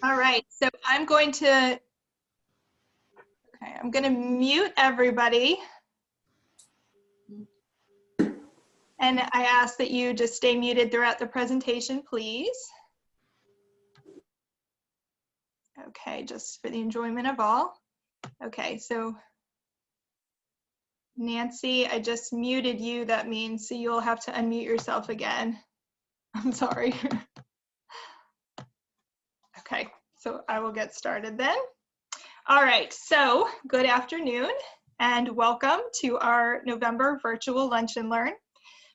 All right, so I'm going to mute everybody. And I ask that you just stay muted throughout the presentation, please. Okay, just for the enjoyment of all. Okay, so Nancy, I just muted you. That means so you'll have to unmute yourself again. I'm sorry. Okay, so I will get started then. All right, so good afternoon and welcome to our November virtual Lunch and Learn.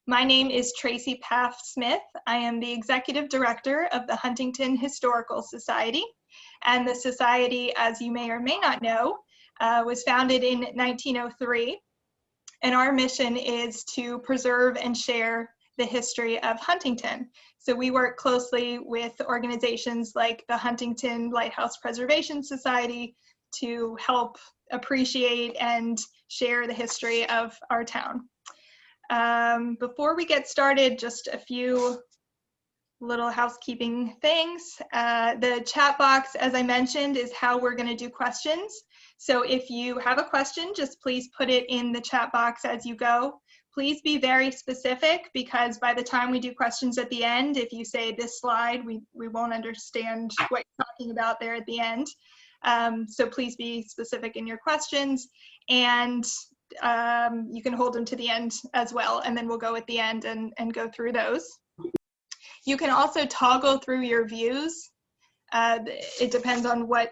My name is Tracy Paff Smith. I am the Executive Director of the Huntington Historical Society. And the society, as you may or may not know, was founded in 1903. And our mission is to preserve and share the history of Huntington. So we work closely with organizations like the Huntington Lighthouse Preservation Society to help appreciate and share the history of our town. Before we get started, just a few little housekeeping things. The chat box, as I mentioned, is how we're going to do questions. So if you have a question, just please put it in the chat box as you go. Please be very specific, because by the time we do questions at the end, if you say this slide, we won't understand what you're talking about there at the end. So please be specific in your questions, and you can hold them to the end as well, and then we'll go at the end and go through those. You can also toggle through your views. It depends on what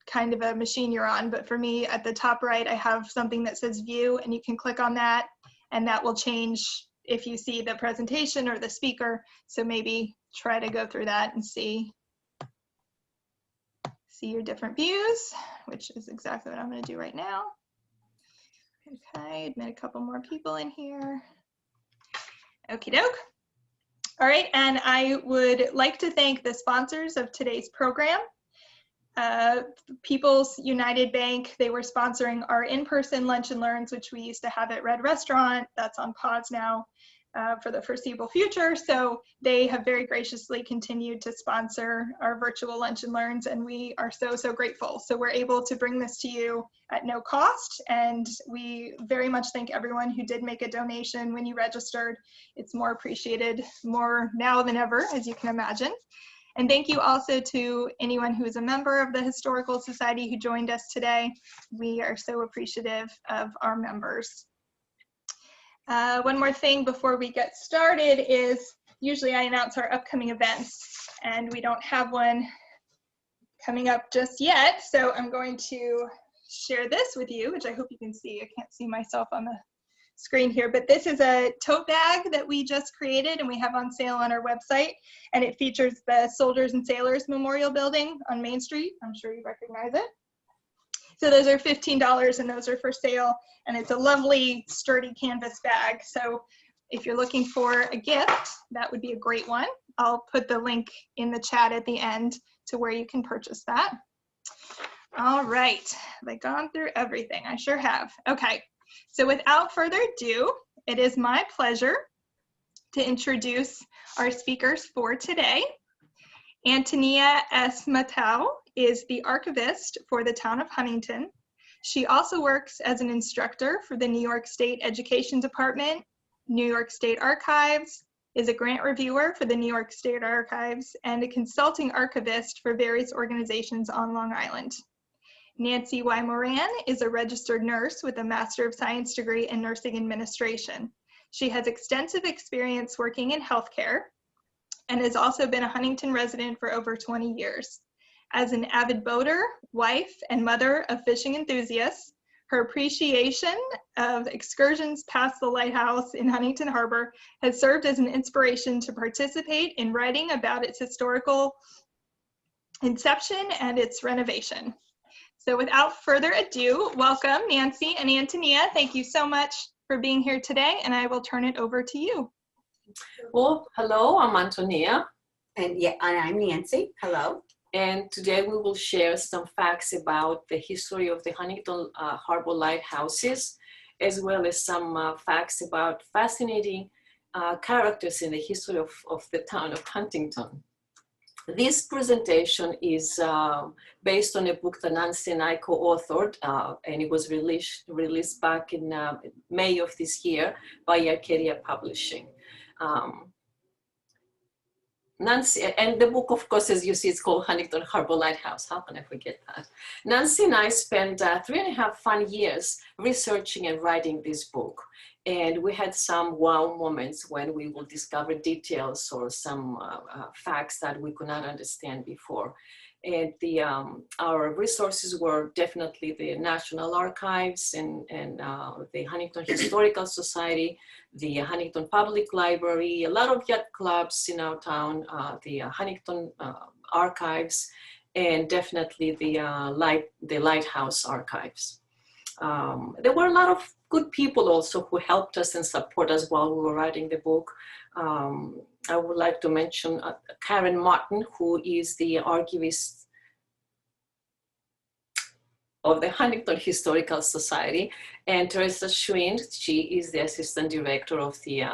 kind of a machine you're on, but for me, at the top right, I have something that says view, and you can click on that, and that will change if you see the presentation or the speaker. So maybe try to go through that and see your different views, which is exactly what I'm going to do right now. Okay, admit a couple more people in here. Okie doke. All right, and I would like to thank the sponsors of today's program. People's United Bank, they were sponsoring our in-person lunch and learns, which we used to have at Red Restaurant. That's on pause now for the foreseeable future. So they have very graciously continued to sponsor our virtual lunch and learns, and we are so, so grateful. So we're able to bring this to you at no cost, and we very much thank everyone who did make a donation when you registered. It's more appreciated more now than ever, as you can imagine. And thank you also to anyone who is a member of the Historical Society who joined us today. We are so appreciative of our members. One more thing before we get started is usually I announce our upcoming events, and we don't have one coming up just yet. So I'm going to share this with you, which I hope you can see. I can't see myself on the screen here, but this is a tote bag that we just created and we have on sale on our website, and it features the Soldiers and Sailors Memorial Building on Main Street. I'm sure you recognize it. So those are $15 and those are for sale, and it's a lovely sturdy canvas bag. So if you're looking for a gift, that would be a great one. I'll put the link in the chat at the end to where you can purchase that. All right, have I gone through everything? I sure have. Okay. So without further ado, it is my pleasure to introduce our speakers for today. Antonia S. Mattheou is the archivist for the town of Huntington. She also works as an instructor for the New York State Education Department, New York State Archives, is a grant reviewer for the New York State Archives, and a consulting archivist for various organizations on Long Island. Nancy Y. Moran is a registered nurse with a Master of Science degree in Nursing Administration. She has extensive experience working in healthcare and has also been a Huntington resident for over 20 years. As an avid boater, wife, and mother of fishing enthusiasts, her appreciation of excursions past the lighthouse in Huntington Harbor has served as an inspiration to participate in writing about its historical inception and its renovation. So without further ado, welcome Nancy and Antonia. Thank you so much for being here today, and I will turn it over to you. Well, hello, I'm Antonia. And I'm Nancy. Hello. And today we will share some facts about the history of the Huntington Harbor Light Houses, as well as some facts about fascinating characters in the history of the town of Huntington. This presentation is based on a book that Nancy and I co-authored, and it was released back in May of this year by Yacht Publishing. Nancy, and the book, of course, as you see, it's called Huntington Harbor Light House. How can I forget that? Nancy and I spent 3.5 fun years researching and writing this book. And we had some wow moments when we will discover details or some facts that we could not understand before. And our resources were definitely the National Archives and the Huntington Historical Society, the Huntington Public Library, a lot of yacht clubs in our town, the Huntington Archives, and definitely the Lighthouse Archives. There were a lot of good people also who helped us and support us while we were writing the book. I would like to mention Karen Martin, who is the archivist of the Huntington Historical Society, and Teresa Schwinn, she is the assistant director of the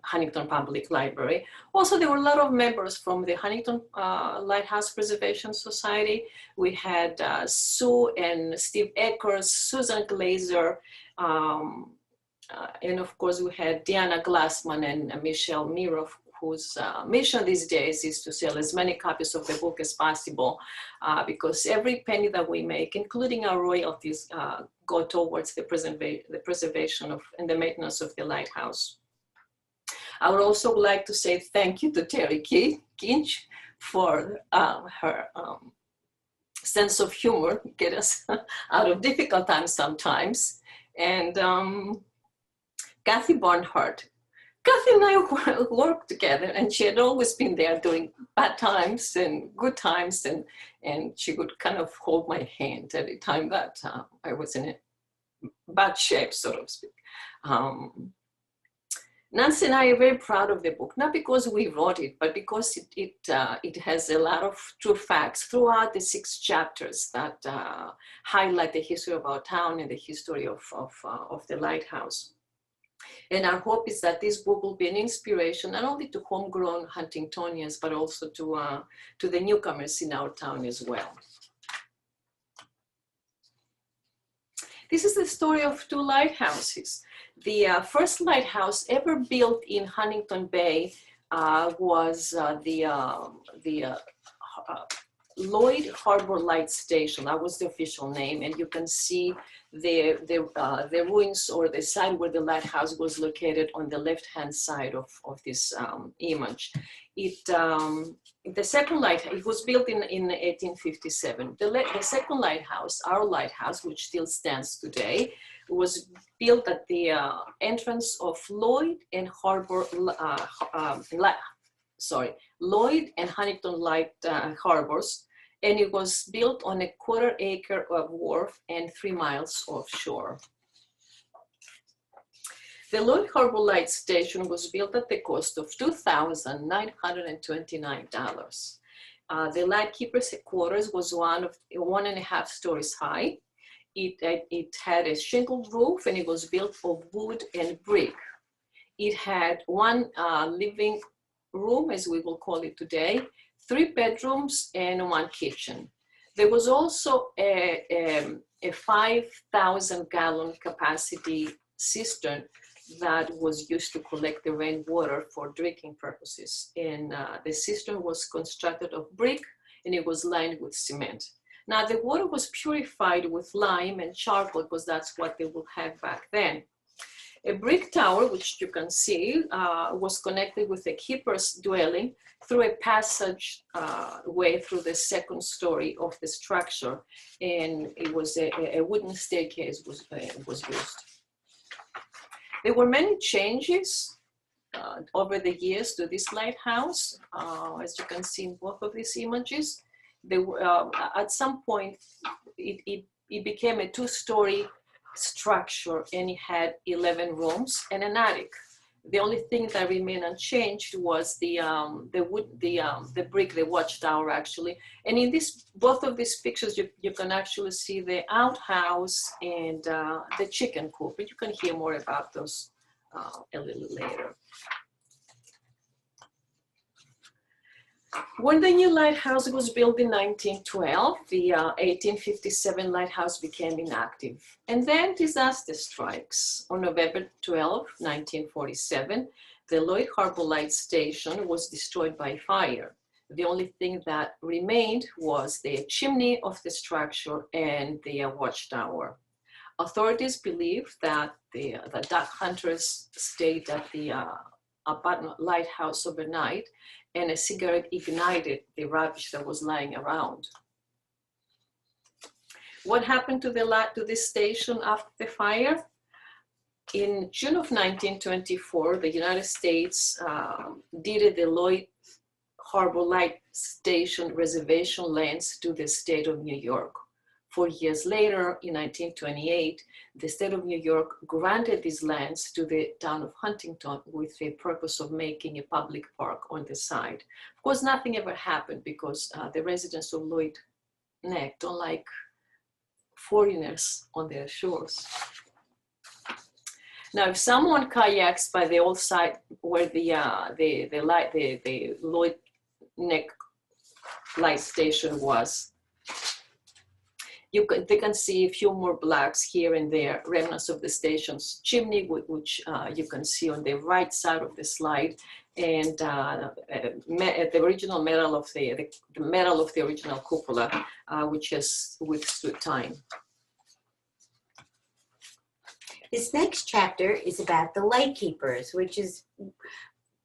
Huntington Public Library. Also, there were a lot of members from the Huntington Lighthouse Preservation Society. We had Sue and Steve Eckers, Susan Glazer, and of course we had Diana Glassman and Michelle Mirov, whose mission these days is to sell as many copies of the book as possible, because every penny that we make, including our royalties, go towards the preservation of and the maintenance of the lighthouse. I would also like to say thank you to Terry Kinch for her sense of humor, get us out of difficult times sometimes. And Kathy Barnhart. Kathy and I worked together, and she had always been there during bad times and good times, and she would kind of hold my hand every time that I was in a bad shape, so to speak. Nancy and I are very proud of the book, not because we wrote it, but because it has a lot of true facts throughout the 6 chapters that highlight the history of our town and the history of the lighthouse. And our hope is that this book will be an inspiration not only to homegrown Huntingtonians, but also to the newcomers in our town as well. This is the story of 2 lighthouses. The first lighthouse ever built in Huntington Bay was the Lloyd Harbor Light Station. That was the official name, and you can see the ruins or the site where the lighthouse was located on the left-hand side of this image. The second lighthouse, it was built in 1857. The second lighthouse, our lighthouse, which still stands today, was built at the entrance of Lloyd and Lloyd and Huntington Light Harbors, and it was built on a 1/4 acre of wharf and 3 miles offshore. The Lloyd Harbor Light Station was built at the cost of $2,929. The lightkeeper's quarters was 1.5 stories high. It had a shingled roof, and it was built of wood and brick. It had 1 living room, as we will call it today, 3 bedrooms, and 1 kitchen. There was also a 5,000-gallon capacity cistern that was used to collect the rainwater for drinking purposes. And the cistern was constructed of brick, and it was lined with cement. Now, the water was purified with lime and charcoal, because that's what they would have back then. A brick tower, which you can see, was connected with the keeper's dwelling through a passage way through the 2nd story of the structure, and it was a wooden staircase was used. There were many changes over the years to this lighthouse, as you can see in both of these images. At some point, it became a 2-story structure, and it had 11 rooms and an attic. The only thing that remained unchanged was the wood, the brick, the watchtower actually. And in both of these pictures, you can actually see the outhouse and the chicken coop. But you can hear more about those a little later. When the new lighthouse was built in 1912, the 1857 lighthouse became inactive. And then disaster strikes. On November 12, 1947, the Lloyd Harbor Light Station was destroyed by fire. The only thing that remained was the chimney of the structure and the watchtower. Authorities believe that the duck hunters stayed at the abandoned lighthouse overnight, and a cigarette ignited the rubbish that was lying around. What happened to this station after the fire? In June of 1924, the United States deeded the Lloyd Harbor Light Station reservation lands to the state of New York. 4 years later, in 1928, the state of New York granted these lands to the town of Huntington with the purpose of making a public park on the site. Of course, nothing ever happened because the residents of Lloyd Neck don't like foreigners on their shores. Now, if someone kayaks by the old site where the Lloyd Neck light station was, they can see a few more blocks here and there, remnants of the station's chimney, which you can see on the right side of the slide, and the original metal of the metal of the original cupola, which has withstood time. This next chapter is about the lightkeepers, which is,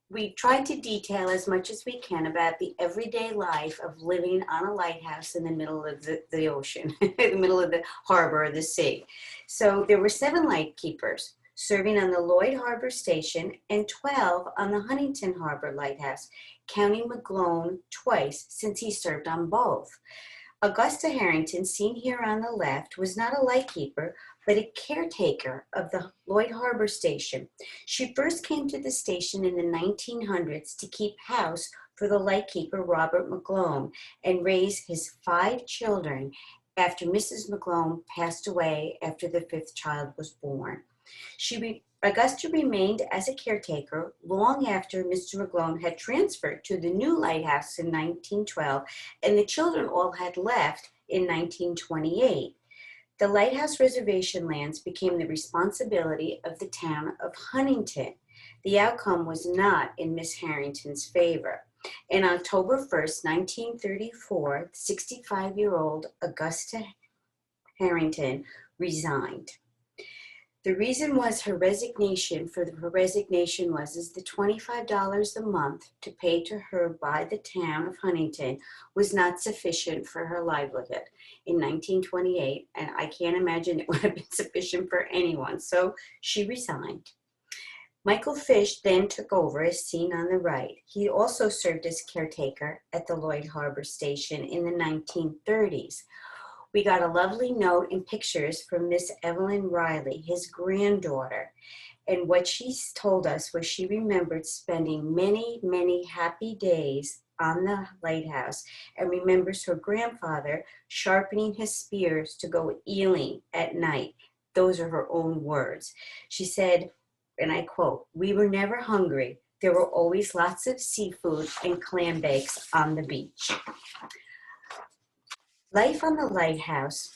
we tried to detail as much as we can about the everyday life of living on a lighthouse in the middle of the ocean, in the middle of the harbor or the sea. So there were 7 lightkeepers serving on the Lloyd Harbor Station and 12 on the Huntington Harbor Lighthouse, counting McGlone twice since he served on both. Augusta Harrington, seen here on the left, was not a lightkeeper, but a caretaker of the Lloyd Harbor Station. She first came to the station in the 1900s to keep house for the lightkeeper Robert McGlone and raise his 5 children after Mrs. McGlone passed away after the 5th child was born. Augusta remained as a caretaker long after Mr. McGlone had transferred to the new lighthouse in 1912, and the children all had left in 1928. The lighthouse reservation lands became the responsibility of the town of Huntington. The outcome was not in Miss Harrington's favor. On October 1st, 1934, 65-year-old Augusta Harrington resigned. The reason was her resignation, her resignation was the $25 a month to pay to her by the town of Huntington was not sufficient for her livelihood in 1928, and I can't imagine it would have been sufficient for anyone, so she resigned. Michael Fish then took over as seen on the right. He also served as caretaker at the Lloyd Harbor Station in the 1930s. We got a lovely note and pictures from Miss Evelyn Riley, his granddaughter. And what she told us was she remembered spending many, many happy days on the lighthouse and remembers her grandfather sharpening his spears to go eeling at night. Those are her own words. She said, and I quote, "We were never hungry. There were always lots of seafood and clam bakes on the beach." Life on the lighthouse,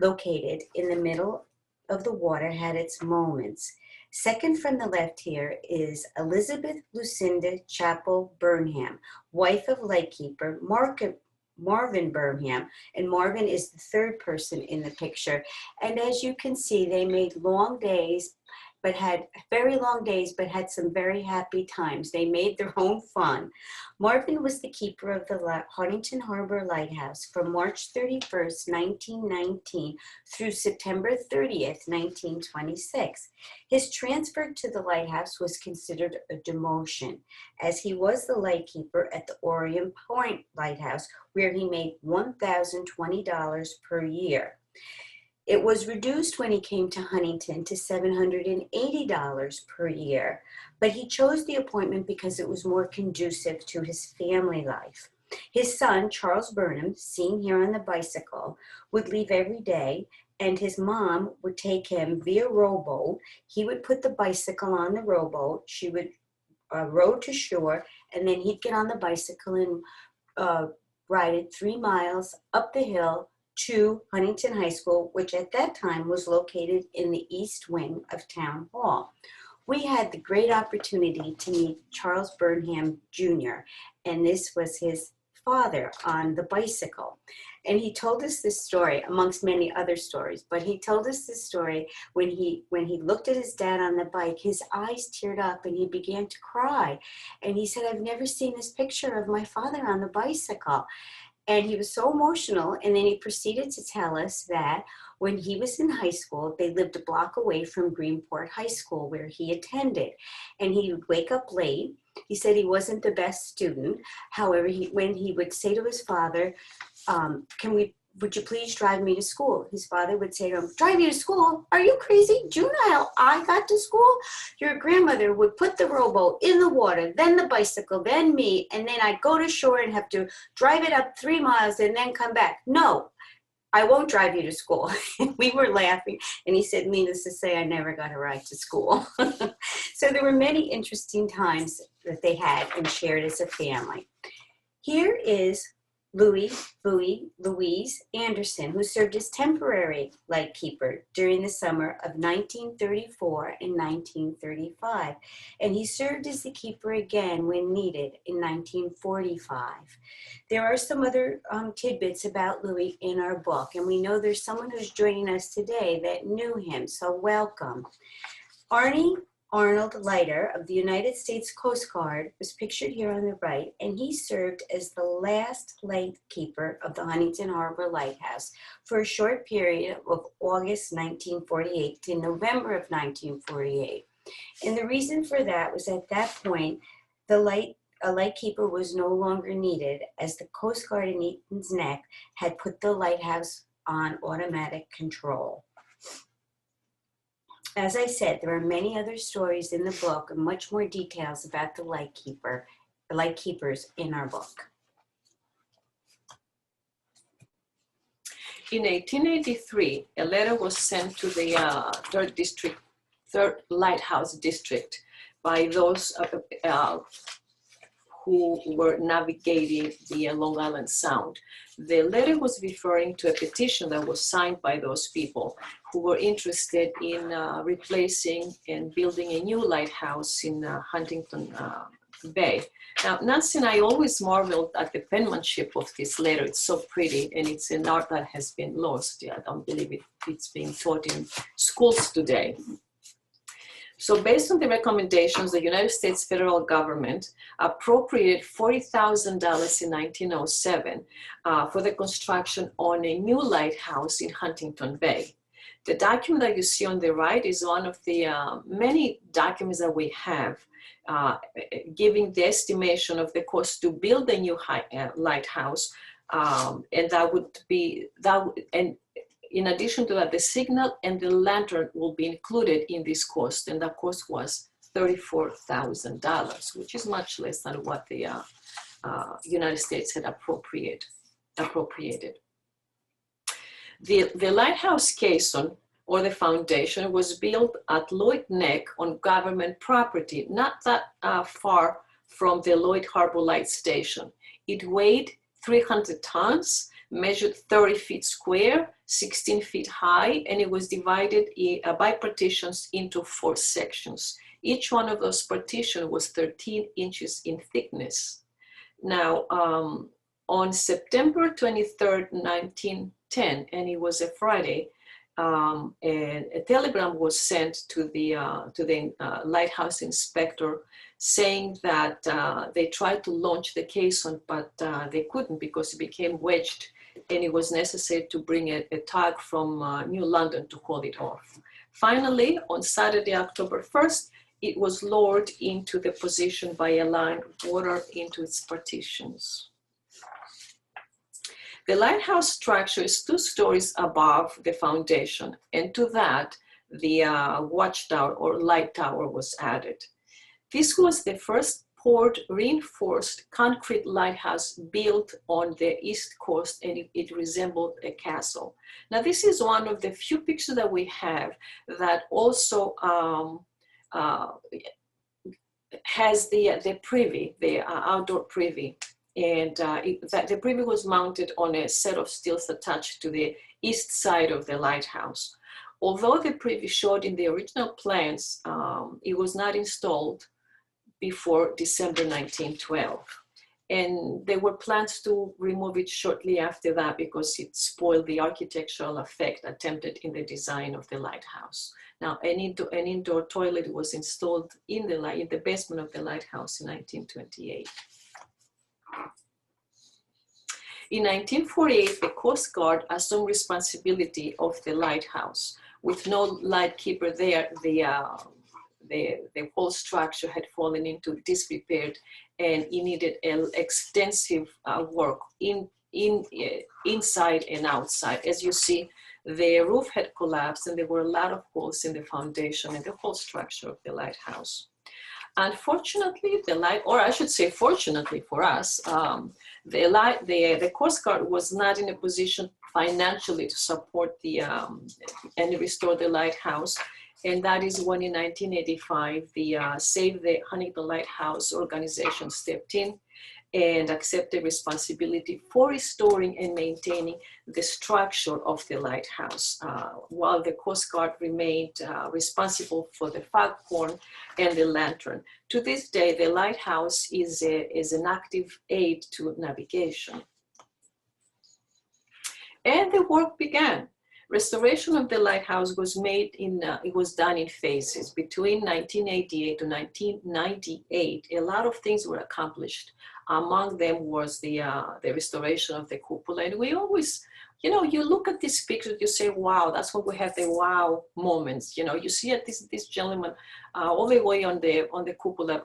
located in the middle of the water, had its moments. Second from the left here is Elizabeth Lucinda Chappell Burnham, wife of lightkeeper Marvin Burnham, and Marvin is the 3rd person in the picture. And as you can see, they made long days, but had very long days, but had some very happy times. They made their own fun. Marvin was the keeper of the Huntington Harbor Lighthouse from March 31st, 1919 through September 30th, 1926. His transfer to the lighthouse was considered a demotion, as he was the lightkeeper at the Orion Point Lighthouse, where he made $1,020 per year. It was reduced when he came to Huntington to $780 per year, but he chose the appointment because it was more conducive to his family life. His son, Charles Burnham, seen here on the bicycle, would leave every day, and his mom would take him via rowboat. He would put the bicycle on the rowboat. She would row to shore, and then he'd get on the bicycle and ride it 3 miles up the hill to Huntington High School, which at that time was located in the east wing of Town Hall. We had the great opportunity to meet Charles Burnham Jr., and this was his father on the bicycle. And he told us this story, amongst many other stories, but he told us this story when he looked at his dad on the bike, his eyes teared up and he began to cry. And he said, "I've never seen this picture of my father on the bicycle." And he was so emotional. And then he proceeded to tell us that when he was in high school, they lived a block away from Greenport High School where he attended. And he would wake up late. He said he wasn't the best student. However, when he would say to his father, would you please drive me to school? His father would say to him, "Drive you to school? Are you crazy? Do you know how I got to school? Your grandmother would put the rowboat in the water, then the bicycle, then me, and then I'd go to shore and have to drive it up 3 miles and then come back. No, I won't drive you to school." We were laughing, and he said, needless to say, I never got a ride to school. So there were many interesting times that they had and shared as a family. Here is Louise Anderson, who served as temporary lightkeeper during the summer of 1934 and 1935. And he served as the keeper again when needed in 1945. There are some other tidbits about Louis in our book, and we know there's someone who's joining us today that knew him, so welcome. Arnie Arnold Leiter of the United States Coast Guard was pictured here on the right, and he served as the last lightkeeper of the Huntington Harbor Light House for a short period of August 1948 to November of 1948. And the reason for that was at that point, a lightkeeper was no longer needed, as the Coast Guard in Eaton's Neck had put the lighthouse on automatic control. As I said, there are many other stories in the book and much more details about the lightkeepers in our book. In 1883, a letter was sent to the 3rd Lighthouse District by those who were navigating the Long Island Sound. The letter was referring to a petition that was signed by those people who were interested in replacing and building a new lighthouse in Huntington Bay. Now, Nancy and I always marveled at the penmanship of this letter. It's so pretty, and it's an art that has been lost. I don't believe it's being taught in schools today. So based on the recommendations, the United States federal government appropriated $40,000 in 1907 for the construction on a new lighthouse in Huntington Bay. The document that you see on the right is one of the many documents that we have giving the estimation of the cost to build a new lighthouse, and that would be, and in addition to that, the signal and the lantern will be included in this cost, and that cost was $34,000, which is much less than what the United States had appropriated. The lighthouse caisson, or the foundation, was built at Lloyd Neck on government property, not that far from the Lloyd Harbor Light Station. It weighed 300 tons, measured 30 feet square, 16 feet high, and it was divided by partitions into 4 sections. Each one of those partitions was 13 inches in thickness. Now, on September 23rd, 1910, and it was a Friday, and a telegram was sent to the lighthouse inspector saying that they tried to launch the caisson, but they couldn't because it became wedged, and it was necessary to bring a tug from New London to hold it off. Finally, on Saturday, October 1st, it was lowered into the position by a line of water into its partitions. The lighthouse structure is 2 stories above the foundation, and to that, the watchtower or light tower was added. This was the first port reinforced concrete lighthouse built on the East Coast, and it resembled a castle. Now, this is one of the few pictures that we have that also has the privy, the outdoor privy. And the privy was mounted on a set of stilts attached to the east side of the lighthouse. Although the privy showed in the original plans, it was not installed before December 1912. And there were plans to remove it shortly after that because it spoiled the architectural effect attempted in the design of the lighthouse. Now, an indoor toilet was installed in the basement of the lighthouse in 1928. In 1948, the Coast Guard assumed responsibility of the lighthouse. With no light keeper there, the whole structure had fallen into disrepair, and it needed extensive work inside and outside. As you see, the roof had collapsed, and there were a lot of holes in the foundation and the whole structure of the lighthouse. Unfortunately, or I should say fortunately for us, the Coast Guard was not in a position financially to support and restore the lighthouse. And that is when in 1985, the Save the Huntington Lighthouse organization stepped in and accepted responsibility for restoring and maintaining the structure of the lighthouse, while the Coast Guard remained responsible for the foghorn and the lantern. To this day, the lighthouse is an active aid to navigation. And the work began. Restoration of the lighthouse was done in phases. Between 1988 to 1998, a lot of things were accomplished. Among them was the restoration of the cupola. And we always, you look at these pictures, you say, wow, that's when we have the wow moments. You see this gentleman all the way on the cupola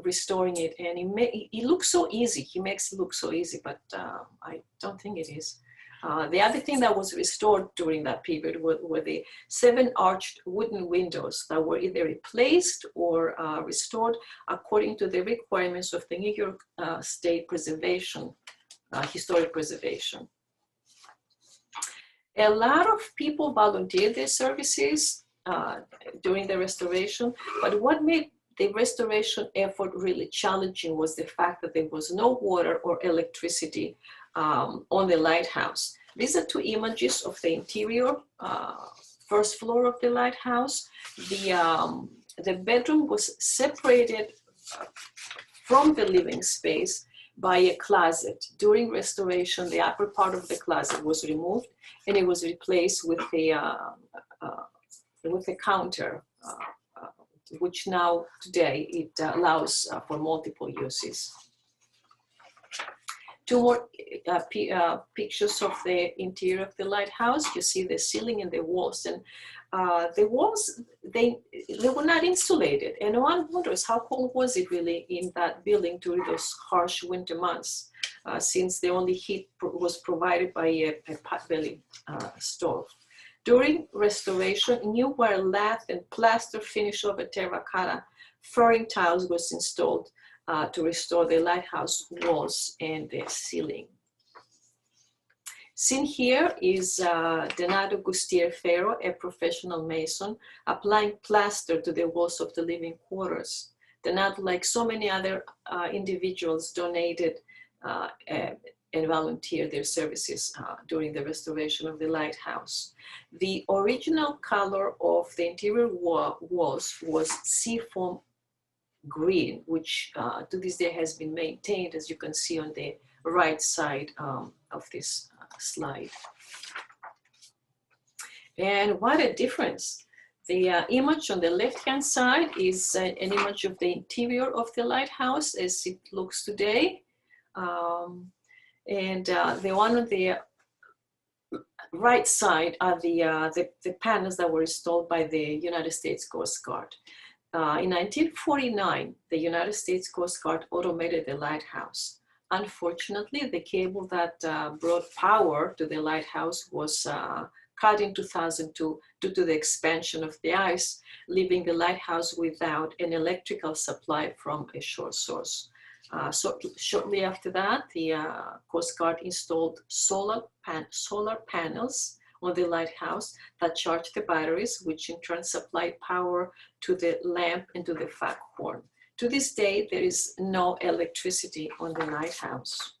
restoring it, and it looks so easy. He makes it look so easy, but I don't think it is. The other thing that was restored during that period were the 7 arched wooden windows that were either replaced or restored according to the requirements of the New York State Historic Preservation. A lot of people volunteered their services during the restoration, but what made the restoration effort really challenging was the fact that there was no water or electricity on the lighthouse. These are 2 images of the interior, first floor of the lighthouse. The bedroom was separated from the living space by a closet. During restoration, the upper part of the closet was removed, and it was replaced with a counter, which now today it allows for multiple uses. 2 more pictures of the interior of the lighthouse. You see the ceiling and the walls, and the walls, they were not insulated, and one wonders how cold was it really in that building during those harsh winter months, since the only heat was provided by a potbelly stove. During restoration, new wire lath and plaster finish over terracotta flooring tiles was installed to restore the lighthouse walls and the ceiling. Seen here is Donato Gustier-Ferro, a professional mason, applying plaster to the walls of the living quarters. Donato, like so many other individuals, donated and volunteered their services during the restoration of the lighthouse. The original color of the interior walls was seafoam green, which to this day has been maintained, as you can see on the right side of this slide. And what a difference. The image on the left-hand side is an image of the interior of the lighthouse as it looks today. And the one on the right side are the panels that were installed by the United States Coast Guard. In 1949, the United States Coast Guard automated the lighthouse. Unfortunately, the cable that brought power to the lighthouse was cut in 2002 due to the expansion of the ice, leaving the lighthouse without an electrical supply from a shore source. So shortly after that, the Coast Guard installed solar panels on the lighthouse that charged the batteries, which in turn supplied power to the lamp and to the foghorn. To this day, there is no electricity on the lighthouse.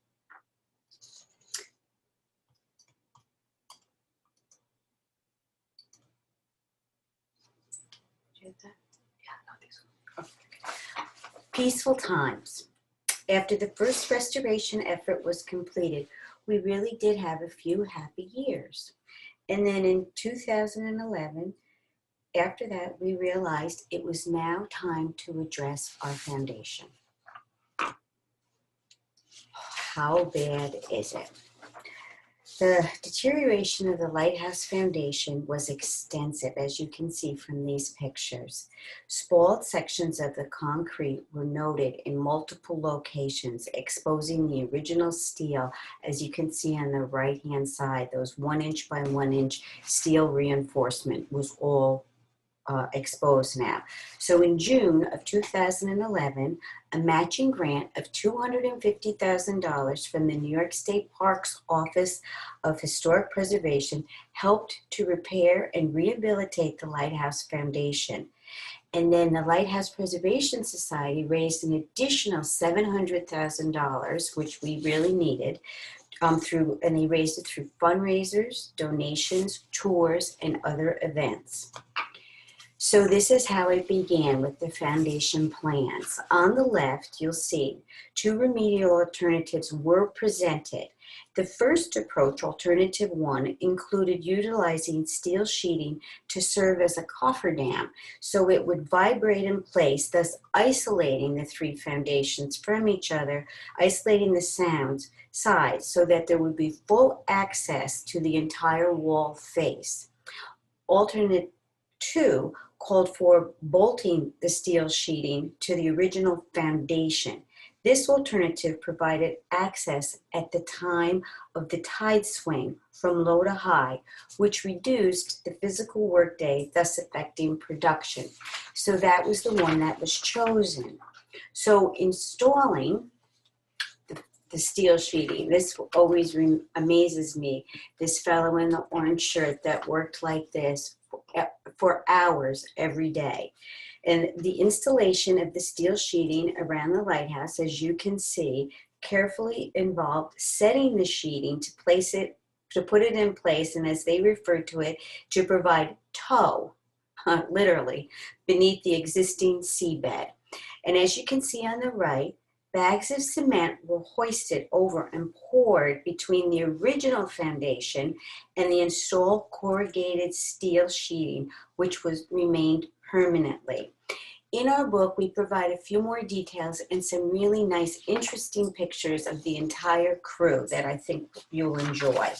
Peaceful times. After the first restoration effort was completed, we really did have a few happy years. And then in 2011, after that, we realized it was now time to address our foundation. How bad is it? The deterioration of the Lighthouse Foundation was extensive, as you can see from these pictures. Spalled sections of the concrete were noted in multiple locations, exposing the original steel, as you can see on the right-hand side. Those 1 inch by 1 inch steel reinforcement was all exposed now. So in June of 2011, a matching grant of $250,000 from the New York State Parks Office of Historic Preservation helped to repair and rehabilitate the Lighthouse Foundation. And then the Lighthouse Preservation Society raised an additional $700,000, which we really needed, and they raised it through fundraisers, donations, tours, and other events. So this is how it began with the foundation plans. On the left, you'll see 2 remedial alternatives were presented. The first approach, alternative 1, included utilizing steel sheeting to serve as a cofferdam, so it would vibrate in place, thus isolating the 3 foundations from each other, isolating the sides, so that there would be full access to the entire wall face. Alternate 2 called for bolting the steel sheeting to the original foundation. This alternative provided access at the time of the tide swing from low to high, which reduced the physical workday, thus affecting production. So that was the one that was chosen. So installing the steel sheeting, this always amazes me. This fellow in the orange shirt that worked like this for hours every day. And the installation of the steel sheeting around the lighthouse, as you can see, carefully involved setting the sheeting to put it in place, and as they refer to it, to provide tow, literally, beneath the existing seabed. And as you can see on the right, bags of cement were hoisted over and poured between the original foundation and the installed corrugated steel sheeting, which remained permanently. In our book, we provide a few more details and some really nice, interesting pictures of the entire crew that I think you'll enjoy.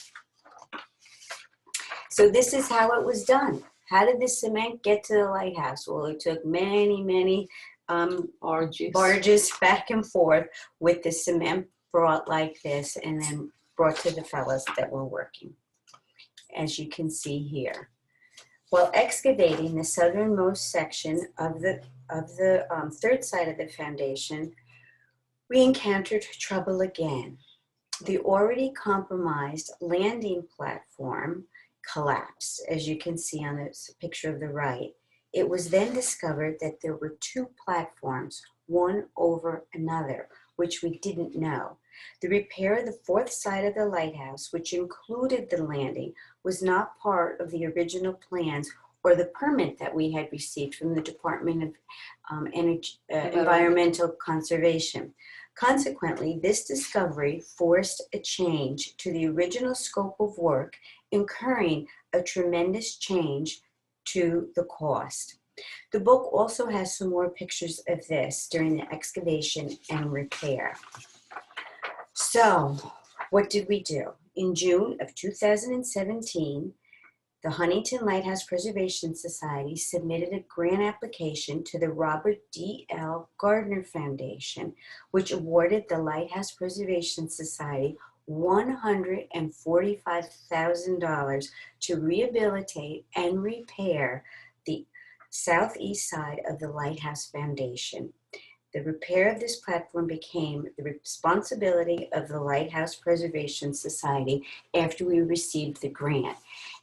So this is how it was done. How did the cement get to the lighthouse? Well, it took many barges back and forth with the cement brought like this and then brought to the fellows that were working, as you can see here. While excavating the southernmost section of the third side of the foundation, we encountered trouble again. The already compromised landing platform collapsed, as you can see on this picture of the right. It was then discovered that there were 2 platforms, one over another, which we didn't know. The repair of the 4th side of the lighthouse, which included the landing, was not part of the original plans or the permit that we had received from the Department of Environmental Conservation. Consequently, this discovery forced a change to the original scope of work, incurring a tremendous change to the cost. The book also has some more pictures of this during the excavation and repair. So, what did we do? In June of 2017, the Huntington Lighthouse Preservation Society submitted a grant application to the Robert D. L. Gardiner Foundation, which awarded the Lighthouse Preservation Society $145,000 to rehabilitate and repair the southeast side of the Lighthouse Foundation. The repair of this platform became the responsibility of the Lighthouse Preservation Society after we received the grant.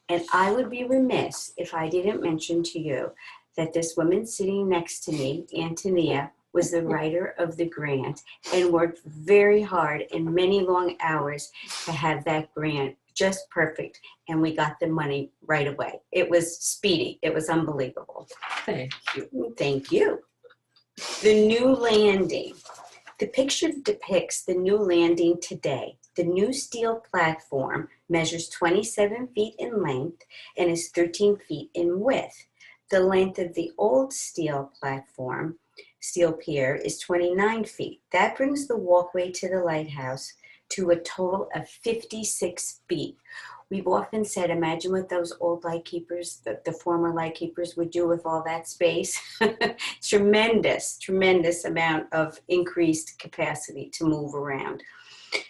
And I would be remiss if I didn't mention to you that this woman sitting next to me, Antonia, was the writer of the grant and worked very hard and many long hours to have that grant just perfect. And we got the money right away. It was speedy. It was unbelievable. Thank you. Thank you. The new landing. The picture depicts the new landing today. The new steel platform measures 27 feet in length and is 13 feet in width. The length of the old steel platform, steel pier, is 29 feet. That brings the walkway to the lighthouse to a total of 56 feet. We've often said, imagine what those old lightkeepers, the former lightkeepers would do with all that space. Tremendous, tremendous amount of increased capacity to move around.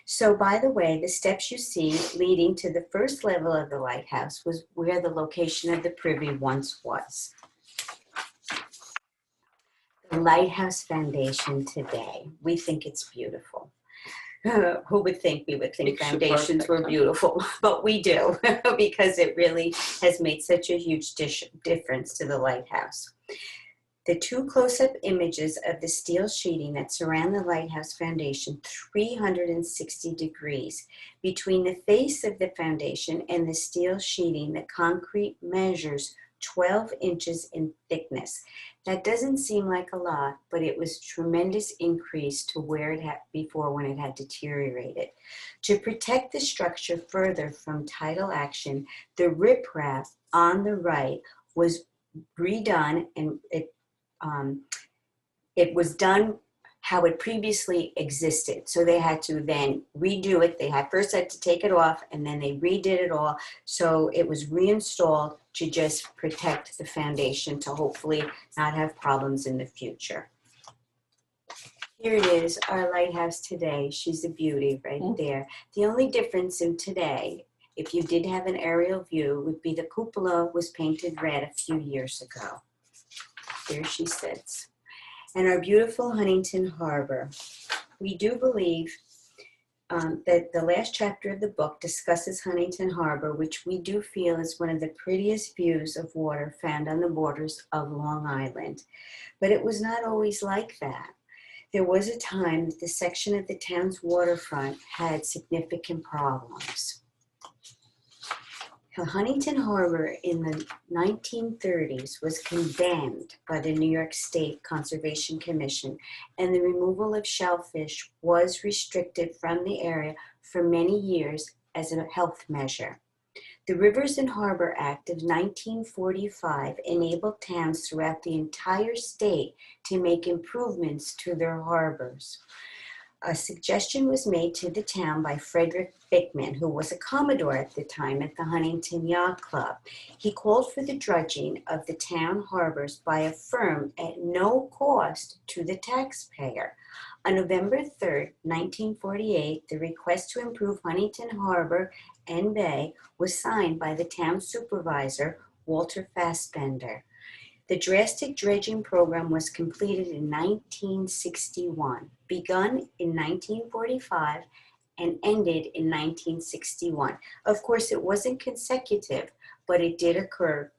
So by the way, the steps you see leading to the first level of the lighthouse was where the location of the privy once was. The Lighthouse Foundation today, we think it's beautiful. Who would think we would think foundations were beautiful, but we do because it really has made such a huge difference to the lighthouse. The two close-up images of the steel sheeting that surround the Lighthouse Foundation 360 degrees. Between the face of the foundation and the steel sheeting, the concrete measures 12 inches in thickness. That doesn't seem like a lot, but it was a tremendous increase to where it had before when it had deteriorated. To protect the structure further from tidal action, the riprap on the right was redone, and it was done how it previously existed. So they had to then redo it. They first had to take it off, and then they redid it all. So it was reinstalled to just protect the foundation to hopefully not have problems in the future. Here it is, our lighthouse today. She's a beauty right there. The only difference in today, if you did have an aerial view, would be the cupola was painted red a few years ago. There she sits. And our beautiful Huntington Harbor. We do believe that the last chapter of the book discusses Huntington Harbor, which we do feel is one of the prettiest views of water found on the borders of Long Island. But it was not always like that. There was a time that the section of the town's waterfront had significant problems. Huntington Harbor in the 1930s was condemned by the New York State Conservation Commission, and the removal of shellfish was restricted from the area for many years as a health measure. The Rivers and Harbor Act of 1945 enabled towns throughout the entire state to make improvements to their harbors. A suggestion was made to the town by Frederick Bickman, who was a Commodore at the time at the Huntington Yacht Club. He called for the dredging of the town harbors by a firm at no cost to the taxpayer. On November 3rd, 1948, the request to improve Huntington Harbor and Bay was signed by the town supervisor, Walter Fassbender. The drastic dredging program was completed in 1961, begun in 1945, and ended in 1961. Of course, it wasn't consecutive, but it did occur,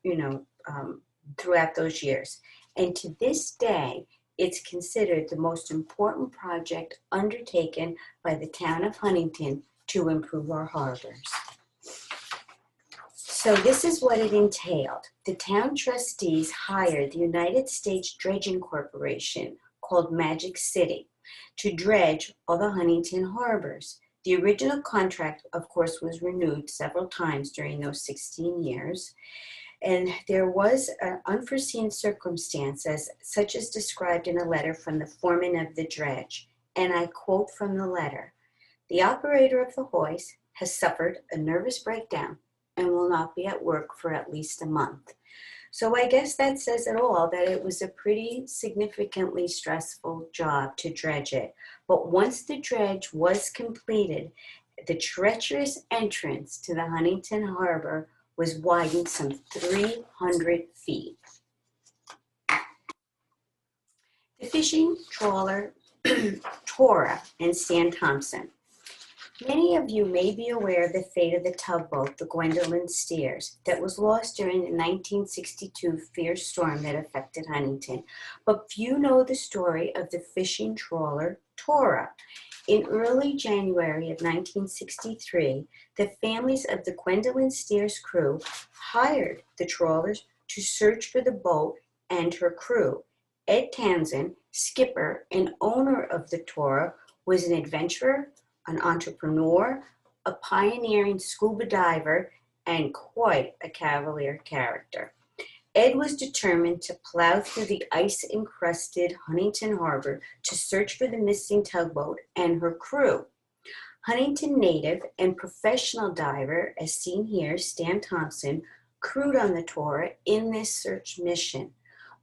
throughout those years. And to this day, it's considered the most important project undertaken by the town of Huntington to improve our harbors. So this is what it entailed. The town trustees hired the United States Dredging Corporation, called Magic City, to dredge all the Huntington harbors. The original contract, of course, was renewed several times during those 16 years. And there was an unforeseen circumstance, such as described in a letter from the foreman of the dredge. And I quote from the letter, "The operator of the hoist has suffered a nervous breakdown and will not be at work for at least a month." So I guess that says it all, that it was a pretty significantly stressful job to dredge it. But once the dredge was completed, the treacherous entrance to the Huntington Harbor was widened some 300 feet. The fishing trawler Tora and Stan Thompson. Many of you may be aware of the fate of the tugboat, the Gwendolyn Steers, that was lost during the 1962 fierce storm that affected Huntington. But few know the story of the fishing trawler, Tora. In early January of 1963, the families of the Gwendolyn Steers crew hired the trawlers to search for the boat and her crew. Ed Townsend, skipper and owner of the Tora, was an adventurer, an entrepreneur, a pioneering scuba diver, and quite a cavalier character. Ed was determined to plow through the ice-encrusted Huntington Harbor to search for the missing tugboat and her crew. Huntington native and professional diver, as seen here, Stan Thompson, crewed on the Tora in this search mission.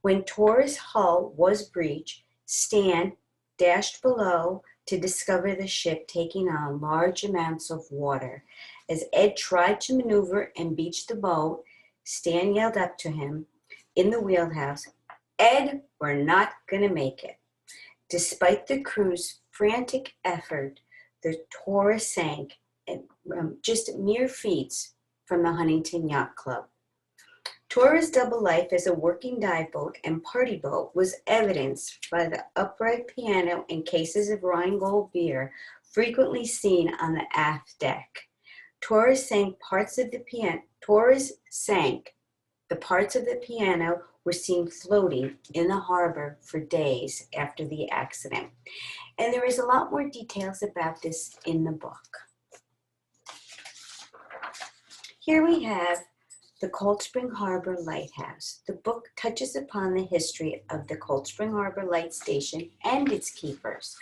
When Tora's hull was breached, Stan dashed below to discover the ship taking on large amounts of water. As Ed tried to maneuver and beach the boat, Stan yelled up to him in the wheelhouse, "Ed, we're not going to make it." Despite the crew's frantic effort, the Tora sank at just mere feet from the Huntington Yacht Club. Tora's double life as a working dive boat and party boat was evidenced by the upright piano and cases of Rheingold beer frequently seen on the aft deck. Tora's sank parts of the piano. The parts of the piano were seen floating in the harbor for days after the accident. And there is a lot more details about this in the book. Here we have the Cold Spring Harbor Lighthouse. The book touches upon the history of the Cold Spring Harbor Light Station and its keepers.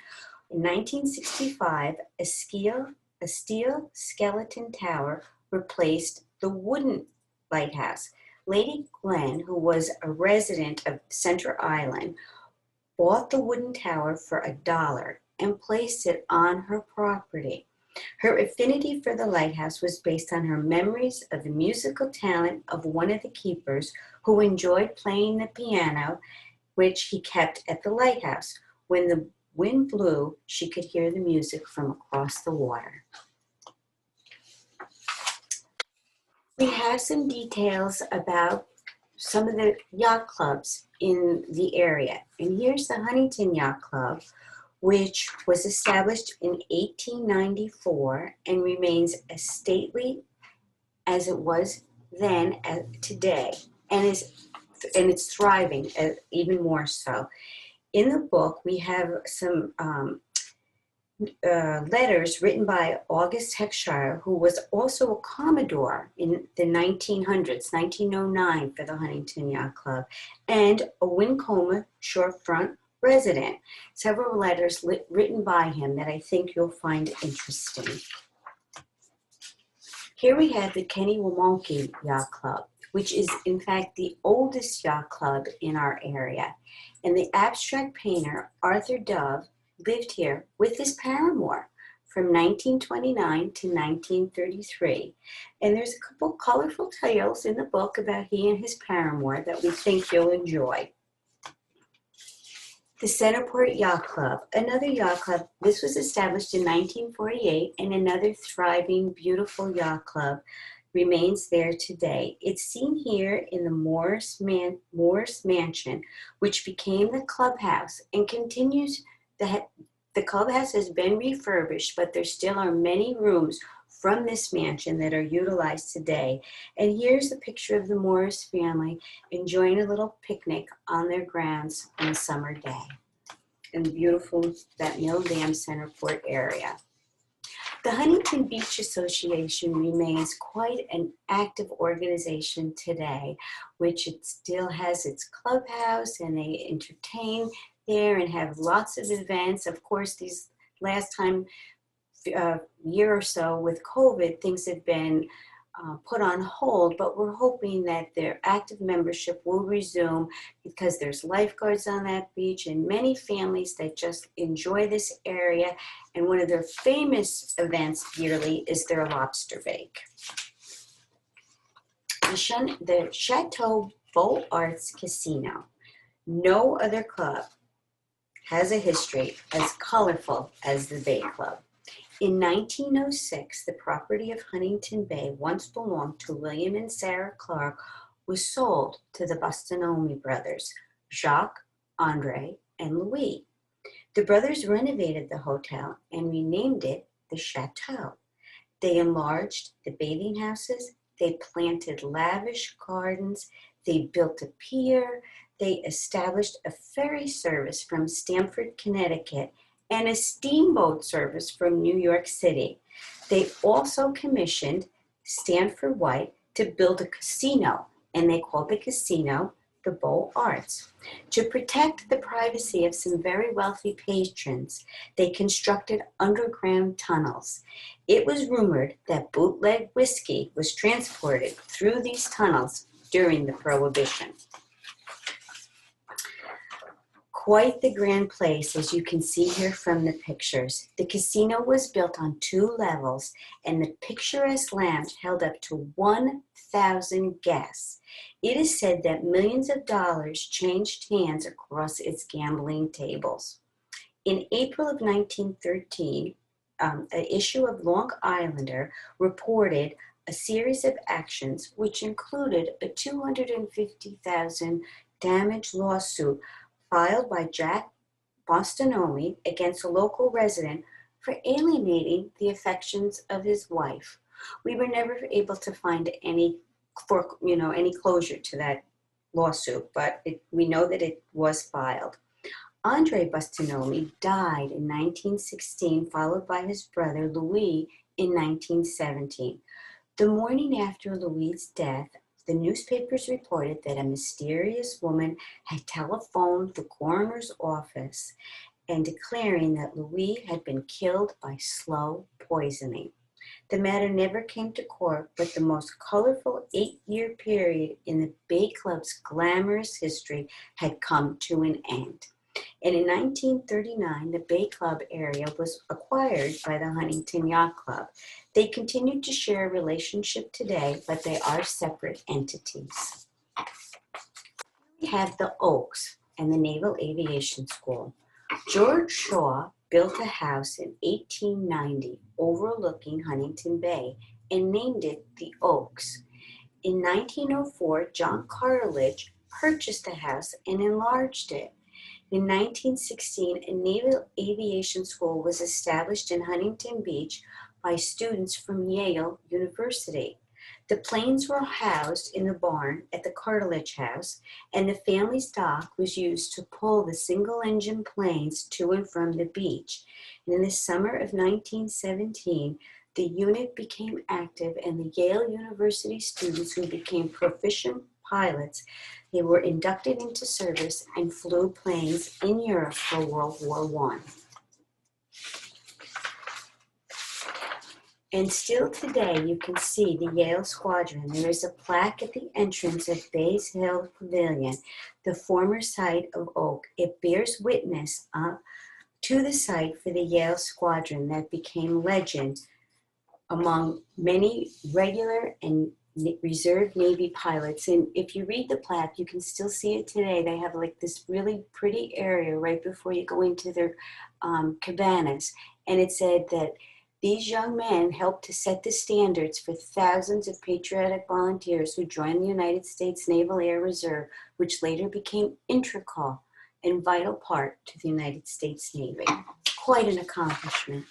In 1965, a steel skeleton tower replaced the wooden lighthouse. Lady Glenn, who was a resident of Center Island, bought the wooden tower for $1 and placed it on her property. Her affinity for the lighthouse was based on her memories of the musical talent of one of the keepers who enjoyed playing the piano, which he kept at the lighthouse. When the wind blew, she could hear the music from across the water. We have some details about some of the yacht clubs in the area. And here's the Huntington Yacht Club, which was established in 1894 and remains as stately as it was then as today, and it's thriving even more so. In the book, we have some letters written by August Heckshire, who was also a Commodore in the 1900s, 1909 for the Huntington Yacht Club, and a Wincoma shorefront resident. Several letters written by him that I think you'll find interesting. Here we have the Ketewomoke Yacht Club, which is in fact the oldest yacht club in our area. And the abstract painter Arthur Dove lived here with his paramour from 1929 to 1933. And there's a couple colorful tales in the book about he and his paramour that we think you'll enjoy. The Centerport Yacht Club, another yacht club. This was established in 1948, and another thriving, beautiful yacht club remains there today. It's seen here in the Morris Mansion, which became the clubhouse and continues. The clubhouse has been refurbished, but there still are many rooms from this mansion that are utilized today. And here's a picture of the Morris family enjoying a little picnic on their grounds on a summer day in the beautiful, that Mill Dam Centerport area. The Huntington Beach Association remains quite an active organization today, which it still has its clubhouse, and they entertain there and have lots of events. Of course, these last time year or so with COVID, things have been put on hold, but we're hoping that their active membership will resume because there's lifeguards on that beach and many families that just enjoy this area. And one of their famous events yearly is their lobster bake. The Chateau Beaux Arts Casino. No other club has a history as colorful as the Bay Club. In 1906, the property of Huntington Bay, once belonged to William and Sarah Clark, was sold to the Bostonomi brothers, Jacques, Andre, and Louis. The brothers renovated the hotel and renamed it the Chateau. They enlarged the bathing houses, they planted lavish gardens, they built a pier, they established a ferry service from Stamford, Connecticut, and a steamboat service from New York City. They also commissioned Stanford White to build a casino, and they called the casino the Beaux Arts. To protect the privacy of some very wealthy patrons, they constructed underground tunnels. It was rumored that bootleg whiskey was transported through these tunnels during the Prohibition. Quite the grand place, as you can see here from the pictures. The casino was built on 2 levels, and the picturesque lounge held up to 1,000 guests. It is said that millions of dollars changed hands across its gambling tables. In April of 1913, an issue of Long Islander reported a series of actions which included a $250,000 damage lawsuit filed by Jack Bostonomi against a local resident for alienating the affections of his wife. We were never able to find any closure to that lawsuit, but we know that it was filed. Andre Bostonomi died in 1916, followed by his brother Louis in 1917. The morning after Louis' death, the newspapers reported that a mysterious woman had telephoned the coroner's office and declaring that Louis had been killed by slow poisoning. The matter never came to court, but the most colorful 8-year period in the Bay Club's glamorous history had come to an end. And in 1939, the Bay Club area was acquired by the Huntington Yacht Club. They continue to share a relationship today, but they are separate entities. We have the Oaks and the Naval Aviation School. George Shaw built a house in 1890 overlooking Huntington Bay and named it the Oaks. In 1904, John Cartledge purchased the house and enlarged it. In 1916, a naval aviation school was established in Huntington Beach by students from Yale University. The planes were housed in the barn at the Cartledge House, and the family's dock was used to pull the single-engine planes to and from the beach. And in the summer of 1917, the unit became active, and the Yale University students who became proficient pilots, they were inducted into service and flew planes in Europe for World War I. And still today, you can see the Yale Squadron. There is a plaque at the entrance of Bays Hill Pavilion, the former site of Oak. It bears witness to the site for the Yale Squadron that became legend among many regular and reserve Navy pilots. And if you read the plaque, you can still see it today. They have like this really pretty area right before you go into their cabanas. And it said that these young men helped to set the standards for thousands of patriotic volunteers who joined the United States Naval Air Reserve, which later became integral and vital part to the United States Navy. Quite an accomplishment.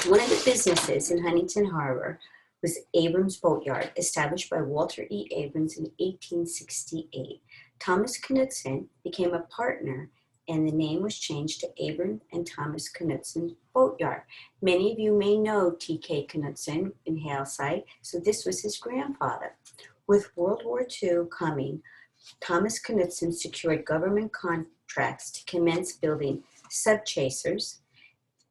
One of the businesses in Huntington Harbor was Abrams Boatyard, established by Walter E. Abrams in 1868. Thomas Knutson became a partner, and the name was changed to Abrams and Thomas Knutson Boatyard. Many of you may know T.K. Knutson in Haleside, so this was his grandfather. With World War II coming, Thomas Knutson secured government contracts to commence building subchasers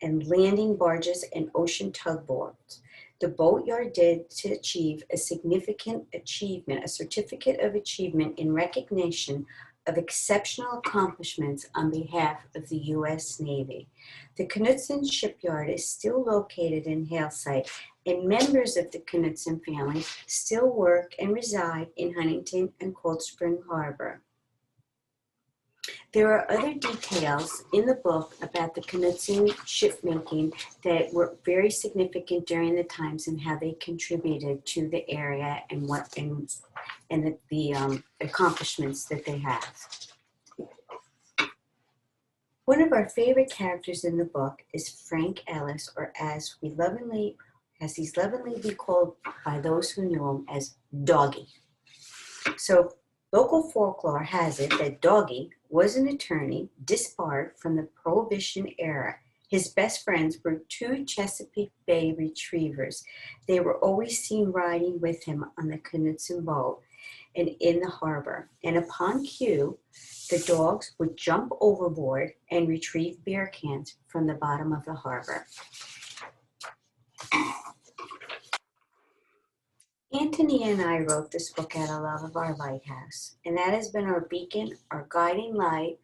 and landing barges and ocean tugboats. The boatyard did to achieve a significant achievement, a certificate of achievement in recognition of exceptional accomplishments on behalf of the U.S. Navy. The Knutson shipyard is still located in Haleside, and members of the Knutson family still work and reside in Huntington and Cold Spring Harbor. There are other details in the book about the Knutson shipmaking that were very significant during the times and how they contributed to the area and what and the accomplishments that they have. One of our favorite characters in the book is Frank Ellis, or as he's lovingly be called by those who knew him as Doggy. So local folklore has it that Doggy was an attorney disbarred from the Prohibition era. His best friends were two Chesapeake Bay retrievers. They were always seen riding with him on the Knutson boat and in the harbor. And upon cue, the dogs would jump overboard and retrieve beer cans from the bottom of the harbor. Antonia and I wrote this book out of love of our lighthouse, and that has been our beacon, our guiding light,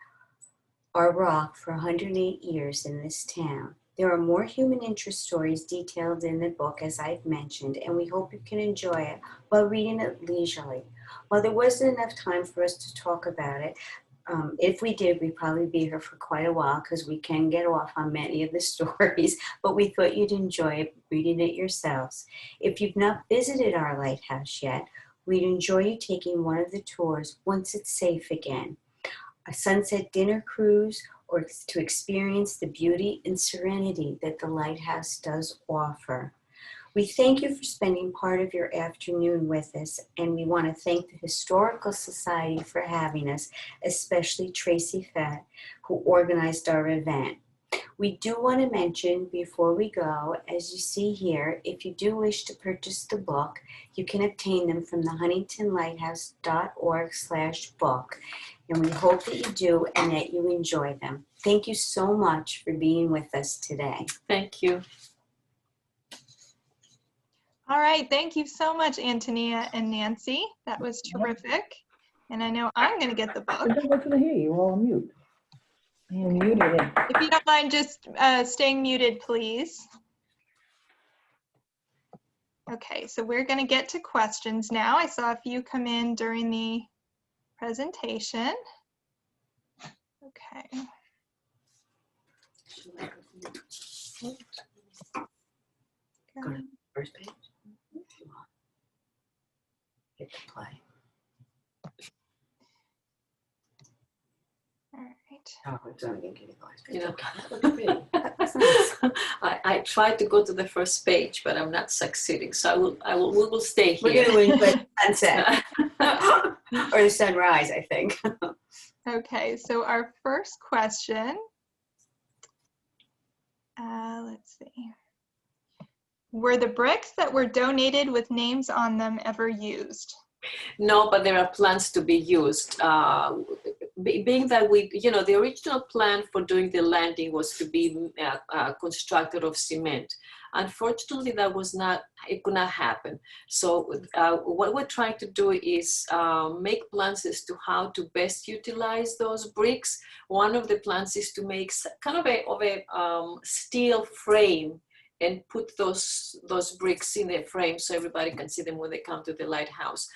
our rock for 108 years in this town. There are more human interest stories detailed in the book, as I've mentioned, and we hope you can enjoy it while reading it leisurely. While there wasn't enough time for us to talk about it, if we did, we'd probably be here for quite a while because we can get off on many of the stories, but we thought you'd enjoy it reading it yourselves. If you've not visited our lighthouse yet, we'd enjoy you taking one of the tours once it's safe again. A sunset dinner cruise, or to experience the beauty and serenity that the lighthouse does offer. We thank you for spending part of your afternoon with us, and we want to thank the Historical Society for having us, especially Tracy Fett, who organized our event. We do want to mention before we go, as you see here, if you do wish to purchase the book, you can obtain them from the huntingtonlighthouse.org/book. And we hope that you do and that you enjoy them. Thank you so much for being with us today. Thank you. All right, thank you so much, Antonia and Nancy. That was terrific. And I know I'm going to get the book. I don't want to hear you. You're all on mute. I am muted. If you don't mind just staying muted, please. Okay, so we're going to get to questions now. I saw a few come in during the presentation. Okay. Go to the first page. Hit the play. All right. Oh, it's only going to give you the last page. You know, That's nice. I tried to go to the first page, but I'm not succeeding. So we will stay We're here. going to enjoy the sunset or the sunrise, I think. Okay, so our first question, let's see. Were the bricks that were donated with names on them ever used? No, but there are plans to be used. Being that the original plan for doing the landing was to be constructed of cement. Unfortunately, it could not happen. So what we're trying to do is make plans as to how to best utilize those bricks. One of the plans is to make kind of a steel frame and put those bricks in the frame so everybody can see them when they come to the lighthouse.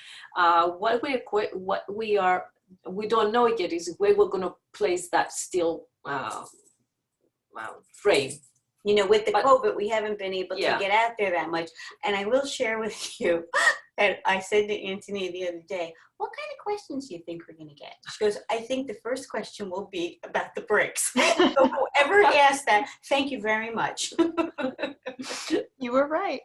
We don't know yet is where we're going to place that steel frame. You know, with the COVID, we haven't been able to Yeah. get out there that much. And I will share with you, and I said to Antonia the other day, what kind of questions do you think we're going to get? She goes, I think the first question will be about the bricks. So whoever asked that, thank you very much. You were right.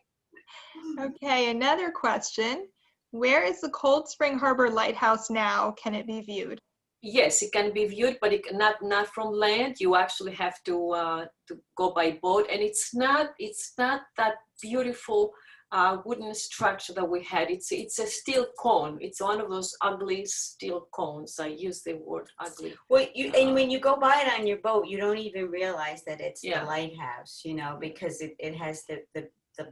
Okay, another question. Where is the Cold Spring Harbor Lighthouse now? Can it be viewed? Yes, it can be viewed, but it not from land. You actually have to go by boat, and it's not that beautiful wooden structure that we had. It's a steel cone. It's one of those ugly steel cones. I use the word ugly. Well, and when you go by it on your boat, you don't even realize that it's the lighthouse, you know, because it has the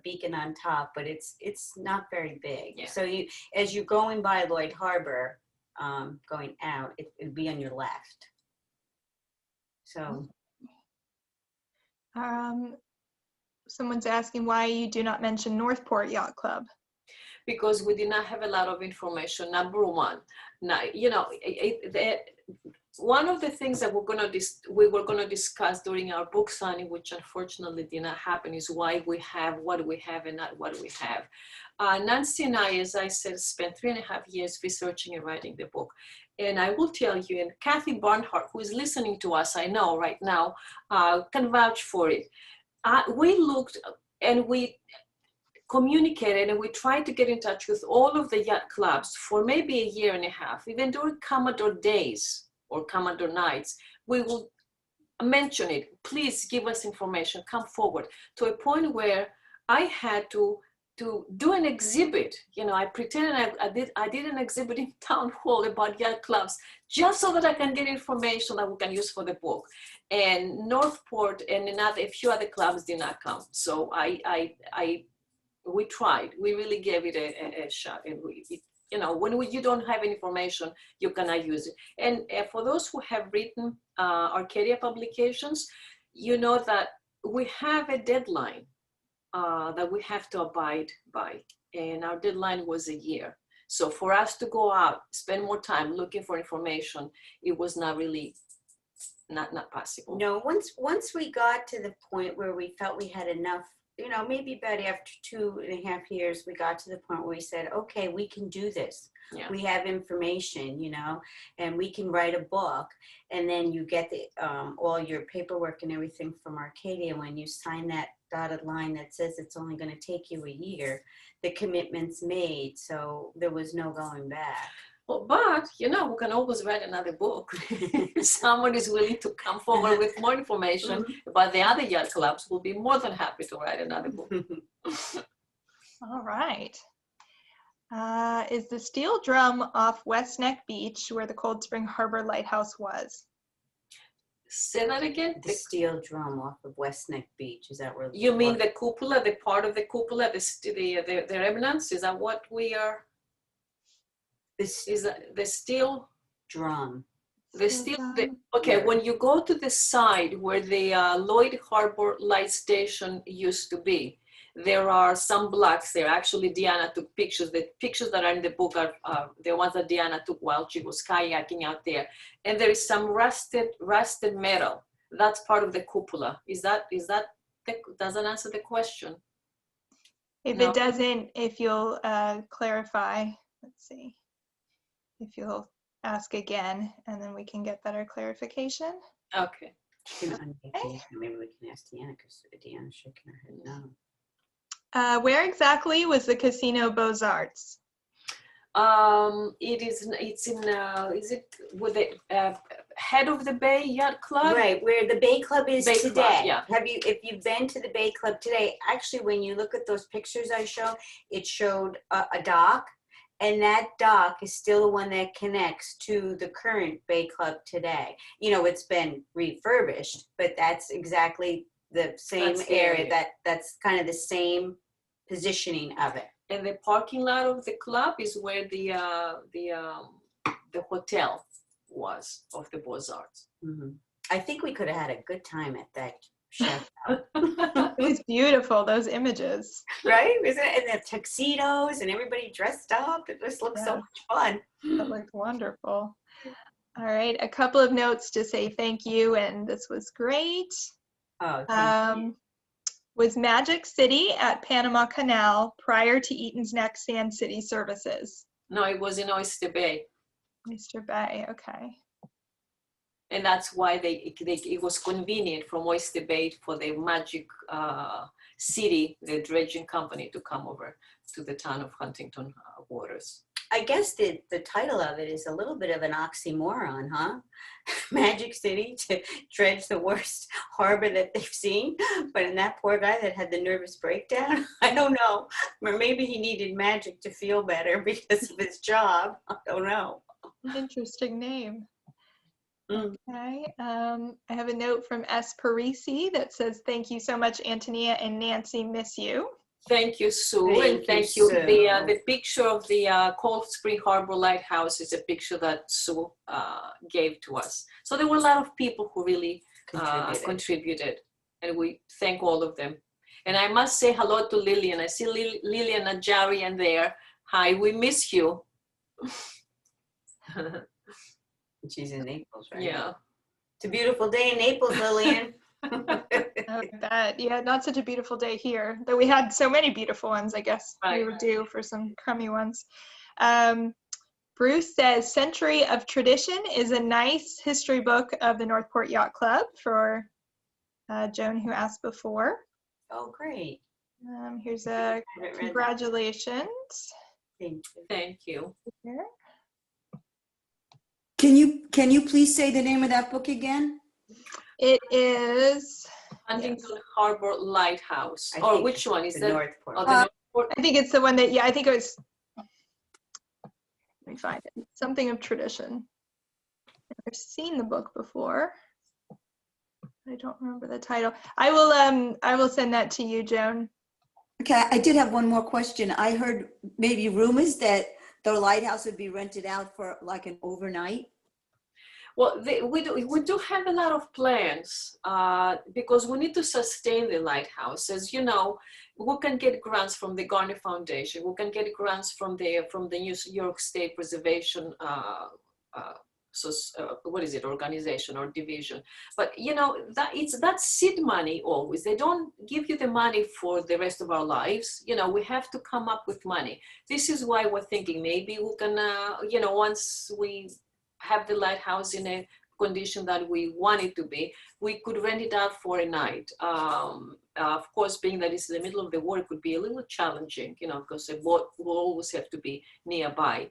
beacon on top, but it's not very big. Yeah. So as you're going by Lloyd Harbor, going out, it'd be on your left. So. Someone's asking why you do not mention Northport Yacht Club. Because we did not have a lot of information. Number one, now, one of the things that we were going to discuss during our book signing, which unfortunately did not happen, is why we have what we have and not what we have. Nancy and I, as I said, spent 3.5 years researching and writing the book. And I will tell you, and Kathy Barnhart, who is listening to us, I know right now, can vouch for it. We looked and we communicated and we tried to get in touch with all of the yacht clubs for maybe 1.5 years, even during Commodore days or Commodore nights. We will mention it. Please give us information, come forward, to a point where I had to do an exhibit. You know, I pretended I did an exhibit in town hall about yacht clubs just so that I can get information that we can use for the book. And Northport and a few other clubs did not come. So we tried. We really gave it a shot. And you know, when you don't have information, you cannot use it. And for those who have written Arcadia publications, you know that we have a deadline that we have to abide by. And our deadline was 1 year. So for us to go out, spend more time looking for information, it was not really, not possible. No, once we got to the point where we felt we had enough, you know, maybe about after 2.5 years, we got to the point where we said, okay, we can do this. Yeah. We have information, you know, and we can write a book. And then you get the all your paperwork and everything from Arcadia. When you sign that dotted line that says it's only going to take you 1 year, the commitment's made. So there was no going back. Well, but, you know, we can always write another book. Someone is willing to come forward with more information about the other yacht clubs. We'll be more than happy to write another book. All right. Is the steel drum off West Neck Beach where the Cold Spring Harbor Lighthouse was? Say that again? The steel drum off of West Neck Beach, is that where? You mean the cupola, the part of the cupola, the remnants? Is that what we are? Is that the steel drum? The steel. Okay, when you go to the side where the Lloyd Harbor Light Station used to be, there are some blocks there. Actually, Diana took pictures. The pictures that are in the book are the ones that Diana took while she was kayaking out there. And there is some rusted metal. That's part of the cupola. Does that answer the question? If it doesn't, if you'll clarify, let's see. If you'll ask again, and then we can get better clarification. Okay. Maybe we can ask Deanna, because Deanna's shaking her head no. Where exactly was the Casino Beaux-Arts? It's in, is it with the head of the Bay Yacht Club? Right, where the Bay Club is Bay today. Club, yeah. If you've been to the Bay Club today, actually when you look at those pictures I showed, it showed a dock. And that dock is still the one that connects to the current Bay Club today. You know, it's been refurbished, but that's exactly the same area. That's kind of the same positioning of it. And the parking lot of the club is where the hotel was of the Beaux-Arts. Mm-hmm. I think we could have had a good time at that chef. It was beautiful, those images. Right? Isn't it? And the tuxedos and everybody dressed up. It just looked so much fun. That looked wonderful. All right, a couple of notes to say thank you, and this was great. Oh, thank you. Was Magic City at Panama Canal prior to Eaton's Neck Sand City services? No, it was in Oyster Bay. Oyster Bay, okay. And that's why it was convenient from Oyster Bay for the Magic City, the dredging company, to come over to the town of Huntington waters. I guess the title of it is a little bit of an oxymoron, huh? Magic City to dredge the worst harbor that they've seen. But in that poor guy that had the nervous breakdown, I don't know. Or maybe he needed magic to feel better because of his job. I don't know. Interesting name. Okay, I have a note from S. Parisi that says, thank you so much, Antonia and Nancy, miss you. Thank you, Sue, and thank you. The picture of the Cold Spring Harbor Lighthouse is a picture that Sue gave to us. So there were a lot of people who really contributed, and we thank all of them. And I must say hello to Lillian. I see Lillian Najarian there. Hi, we miss you. She's in Naples, right? Yeah. It's a beautiful day in Naples, Lillian. Oh, that, yeah, not such a beautiful day here, though we had so many beautiful ones. I guess we Right. were due for some crummy ones. Bruce says Century of Tradition is a nice history book of the Northport Yacht Club for Joan, who asked before. Oh, great. Here's a Haven't read that. congratulations. Thank you. Thank you. Here. Can you please say the name of that book again? It is, Huntington Harbor Lighthouse. I Or think which one is The that? Northport. Oh, the Northport. I think it's the one that, yeah, I think it was, let me find it. Something of Tradition. I've seen the book before. I don't remember the title. I will send that to you, Joan. Okay, I did have one more question. I heard maybe rumors that the lighthouse would be rented out for like an overnight. Well, we do have a lot of plans because we need to sustain the lighthouse. As you know, we can get grants from the Gardiner Foundation. We can get grants from the New York State Preservation organization or division. But you know, that's seed money always. They don't give you the money for the rest of our lives. You know, we have to come up with money. This is why we're thinking maybe we can, you know, once we have the lighthouse in a condition that we want it to be, we could rent it out for a night. Of course, being that it's in the middle of the water could be a little challenging, you know, because the boat will always have to be nearby.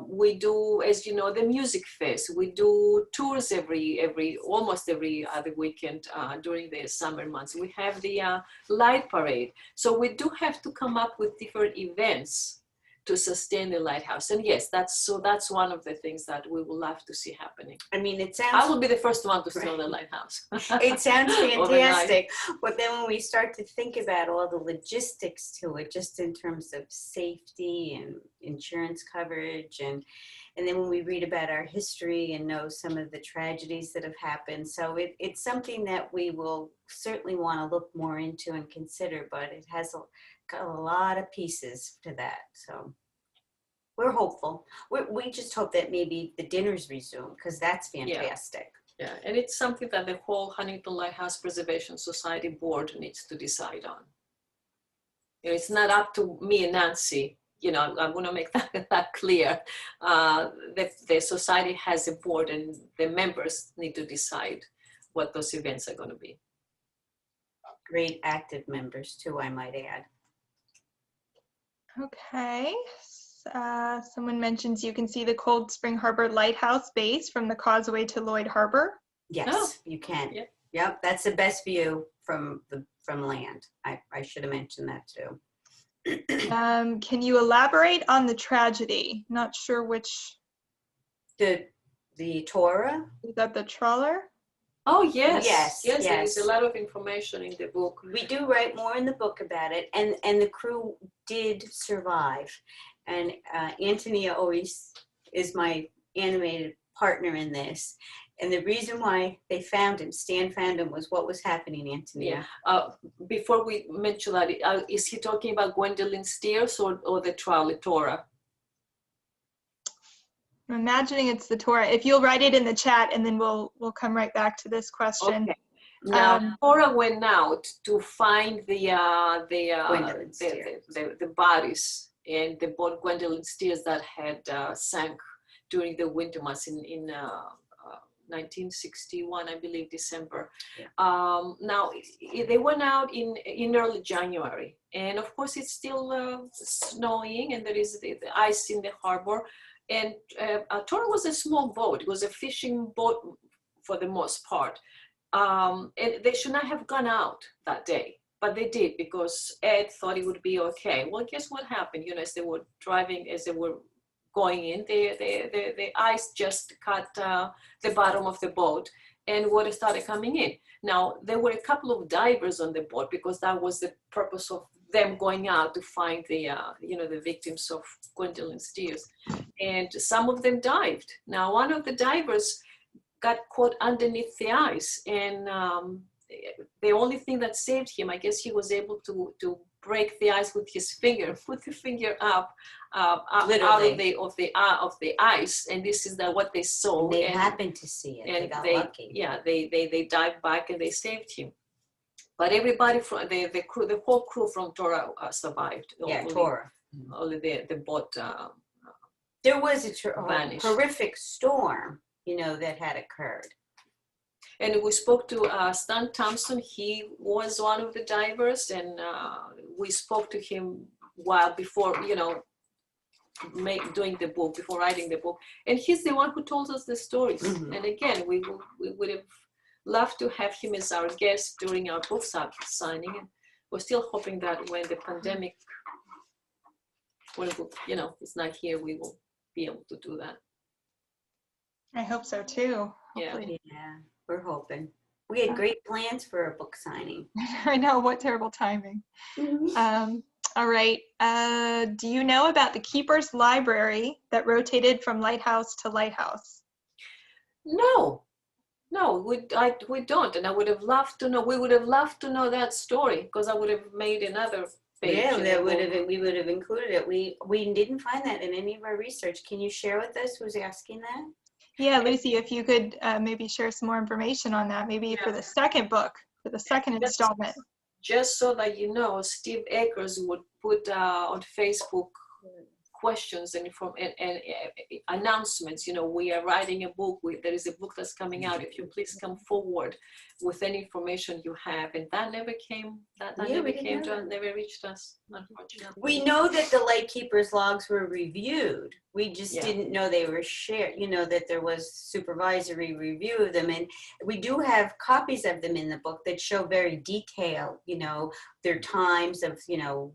We do, as you know, the music fest. We do tours almost every other weekend during the summer months. We have the light parade. So we do have to come up with different events to sustain the lighthouse. And yes, that's one of the things that we will love to see happening. I mean, it I sounds will be the first one to steal the lighthouse. it sounds Overnight. fantastic. But then when we start to think about all the logistics to it, just in terms of safety and insurance coverage, and then when we read about our history and know some of the tragedies that have happened, so it's something that we will certainly want to look more into and consider, but it has got a lot of pieces to that. So we're hopeful. We just hope that maybe the dinners resume, because that's fantastic. Yeah, and it's something that the whole Huntington Lighthouse Preservation Society board needs to decide on. You know, it's not up to me and Nancy. You know, I want to make that clear. The society has a board, and the members need to decide what those events are going to be. Great active members too, I might add. Okay. Someone mentions you can see the Cold Spring Harbor Lighthouse base from the causeway to Lloyd Harbor. Yes, Oh, you can. yeah. Yep, that's the best view from land. I should have mentioned that too. Can you elaborate on the tragedy? Not sure which. The Torah. Is that the trawler? Oh, yes. Yes, There is yes. a lot of information in the book. We do write more in the book about it, and the crew did survive. And Antonia always is my animated partner in this. And the reason why they found him, Stan found him, was what was happening, Antonia. Yeah. Before we mention that, is he talking about Gwendolyn Steers or the Torah? I'm imagining it's the Torah. If you'll write it in the chat, and then we'll come right back to this question. Okay. Now, Torah went out to find the bodies and the boat Gwendolyn Steers that had sank during the winter months in 1961, I believe, December. Yeah. Now, they went out in early January, and of course it's still snowing, and there is the ice in the harbor. And Torah was a small boat. It was a fishing boat for the most part. And they should not have gone out that day, but they did, because Ed thought it would be okay. Well, guess what happened? You know, as they were driving, as they were going in, the ice just cut the bottom of the boat, and water started coming in. Now, there were a couple of divers on the boat, because that was the purpose of them going out to find the victims of Gwendolyn Steers. And some of them dived. Now, one of the divers got caught underneath the ice, and the only thing that saved him, I guess he was able to break the ice with his finger, put the finger up out of the ice, and this is what they saw. They happened to see it. And they got lucky. Yeah, they dived back and they saved him. But everybody from the crew, the whole crew from Tora survived. Yeah, Tora. Only the boat. There was a vanished. horrific storm, that had occurred. And we spoke to Stan Thompson. He was one of the divers, and we spoke to him before, doing the book, before writing the book. And he's the one who told us the stories. Mm-hmm. And again, we would have loved to have him as our guest during our book signing. And we're still hoping that when the pandemic, it's not here, we will be able to do that. I hope so too. Hopefully. Yeah, we're hoping. We had great plans for a book signing. I know, what terrible timing. Mm-hmm. All right. Do you know about the Keeper's Library that rotated from lighthouse to lighthouse? No, we don't. And I would have loved to know. We would have loved to know that story, because I would have made another page. Yeah, we would have included it. We didn't find that in any of our research. Can you share with us who's asking that? Yeah, Lucy, if you could maybe share some more information on that, maybe for the second book, for the second installment. Just so that you know, Steve Akers would put on Facebook questions and announcements. We are writing a book. There is a book that's coming out. If you please come forward with any information you have. And that never came. Never reached us, unfortunately. We know that the Lightkeeper's logs were reviewed. We just didn't know they were shared. That there was supervisory review of them, and we do have copies of them in the book that show very detailed. Their times of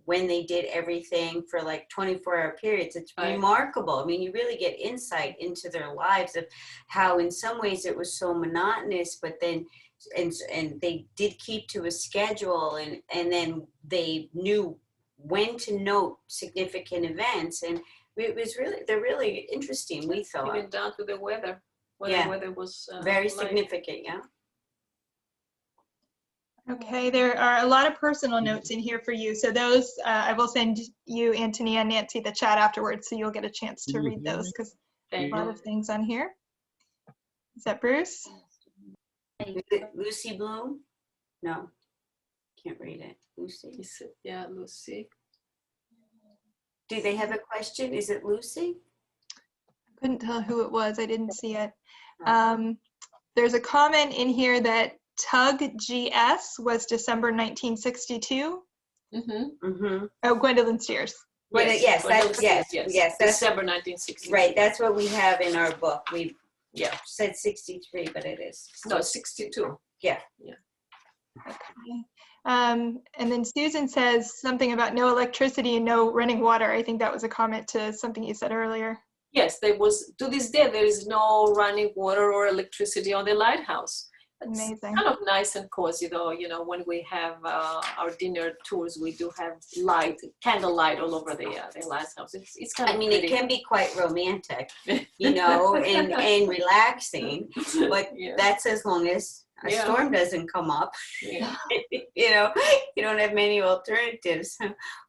when they did everything for like 24-hour periods. It's remarkable. I mean, you really get insight into their lives of how in some ways it was so monotonous, but then and they did keep to a schedule, and then they knew when to note significant events, and they're really interesting, we thought. Even down to the weather. The weather was very significant. Yeah. Okay, there are a lot of personal notes in here for you. So those, I will send you, Antonia and Nancy, the chat afterwards, so you'll get a chance to read those, because a lot of things on here. Is that Bruce? Is it Lucy Bloom? No, can't read it. Lucy? Yeah, Lucy. Do they have a question? Is it Lucy? I couldn't tell who it was. I didn't see it. There's a comment in here that Tug GS was December 1962. Mm-hmm. Mm-hmm. Oh, Gwendolyn Steers. Yes, that's December 1962. Right, that's what we have in our book. We said 63, but it is. No, 62. Yeah. Okay. And then Susan says something about no electricity and no running water. I think that was a comment to something you said earlier. Yes, there was. To this day, there is no running water or electricity on the lighthouse. It's amazing. Kind of nice and cozy, though. When we have our dinner tours, we do have candlelight all over the lighthouse. It's kind of. pretty. It can be quite romantic, and relaxing, but that's as long as a storm doesn't come up. Yeah. You don't have many alternatives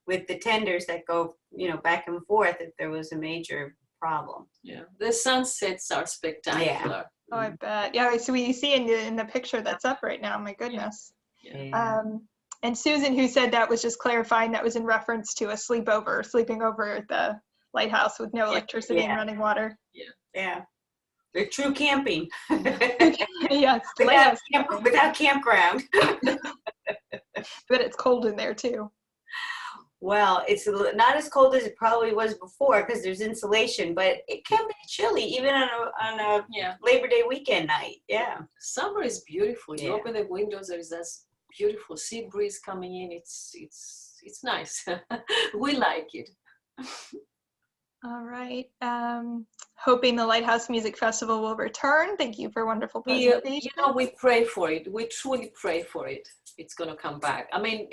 with the tenders that go, back and forth if there was a major problem. Yeah, the sunsets are spectacular. Yeah. Oh, I bet. Yeah, so we see in the picture that's up right now. My goodness. Yeah. And Susan, who said that, was just clarifying that was in reference to a sleeping over at the lighthouse with no electricity and running water. Yeah. The true camping. Yes. Without campground. But it's cold in there too. Well, it's not as cold as it probably was before because there's insulation, but it can be chilly even on a Labor Day weekend night. Yeah. Summer is beautiful. You open the windows, there is this beautiful sea breeze coming in. It's nice. We like it. All right. Hoping the Lighthouse Music Festival will return. Thank you for a wonderful presentation. We pray for it. We truly pray for it. It's going to come back. I mean,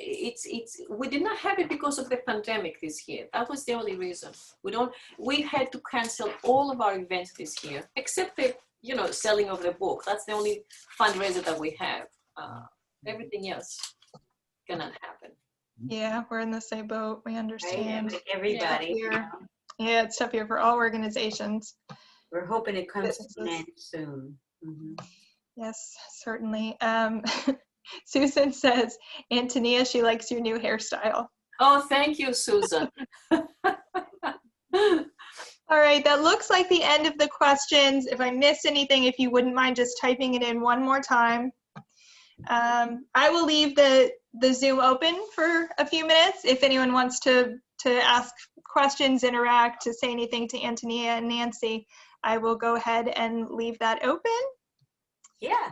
we did not have it because of the pandemic this year. That was the only reason. We had to cancel all of our events this year, except the, selling of the book. That's the only fundraiser that we have. everything else cannot happen. Yeah, we're in the same boat. We Right? understand. Like everybody. Yeah. you know. Yeah, it's tough here for all organizations. We're hoping it comes to an Businesses. end soon. Mhm. Yes, certainly. Susan says, Antonia, she likes your new hairstyle. Oh, thank you, Susan. All right, that looks like the end of the questions. If I missed anything, if you wouldn't mind just typing it in one more time. I will leave the Zoom open for a few minutes. If anyone wants to ask questions, interact, to say anything to Antonia and Nancy, I will go ahead and leave that open. Yeah.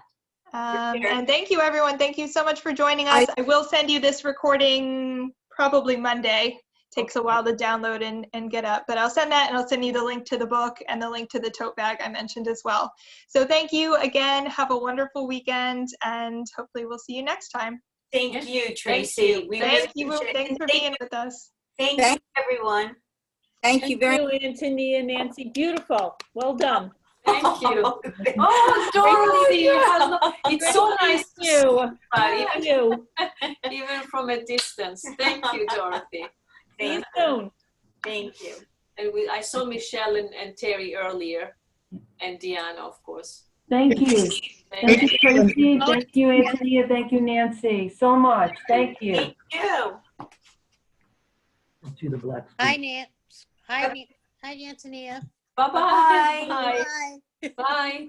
And thank you, everyone. Thank you so much for joining us. I will send you this recording probably Monday. Takes a while to download and get up, but I'll send that, and I'll send you the link to the book and the link to the tote bag I mentioned as well. So thank you again. Have a wonderful weekend, and hopefully we'll see you next time. Thank you, Tracy. We Thank really you. appreciate it. Thanks for being with us. Thank you, everyone. Thank you very much. Anthony and Nancy. Beautiful. Well done. Thank you. Oh, Dorothy, it's so nice to see you, Thank you. even from a distance. Thank you, Dorothy. See you soon. Thank you. And I saw Michelle and Terry earlier, and Deanna, of course. Thank you. Thank you, Tracy. Oh, Thank you, Antonia. Thank you, Nancy, so much. Thank you. Thank you. See the black Hi, streak. Nan. Hi, Antonia. Bye-bye. Bye. Bye. Bye.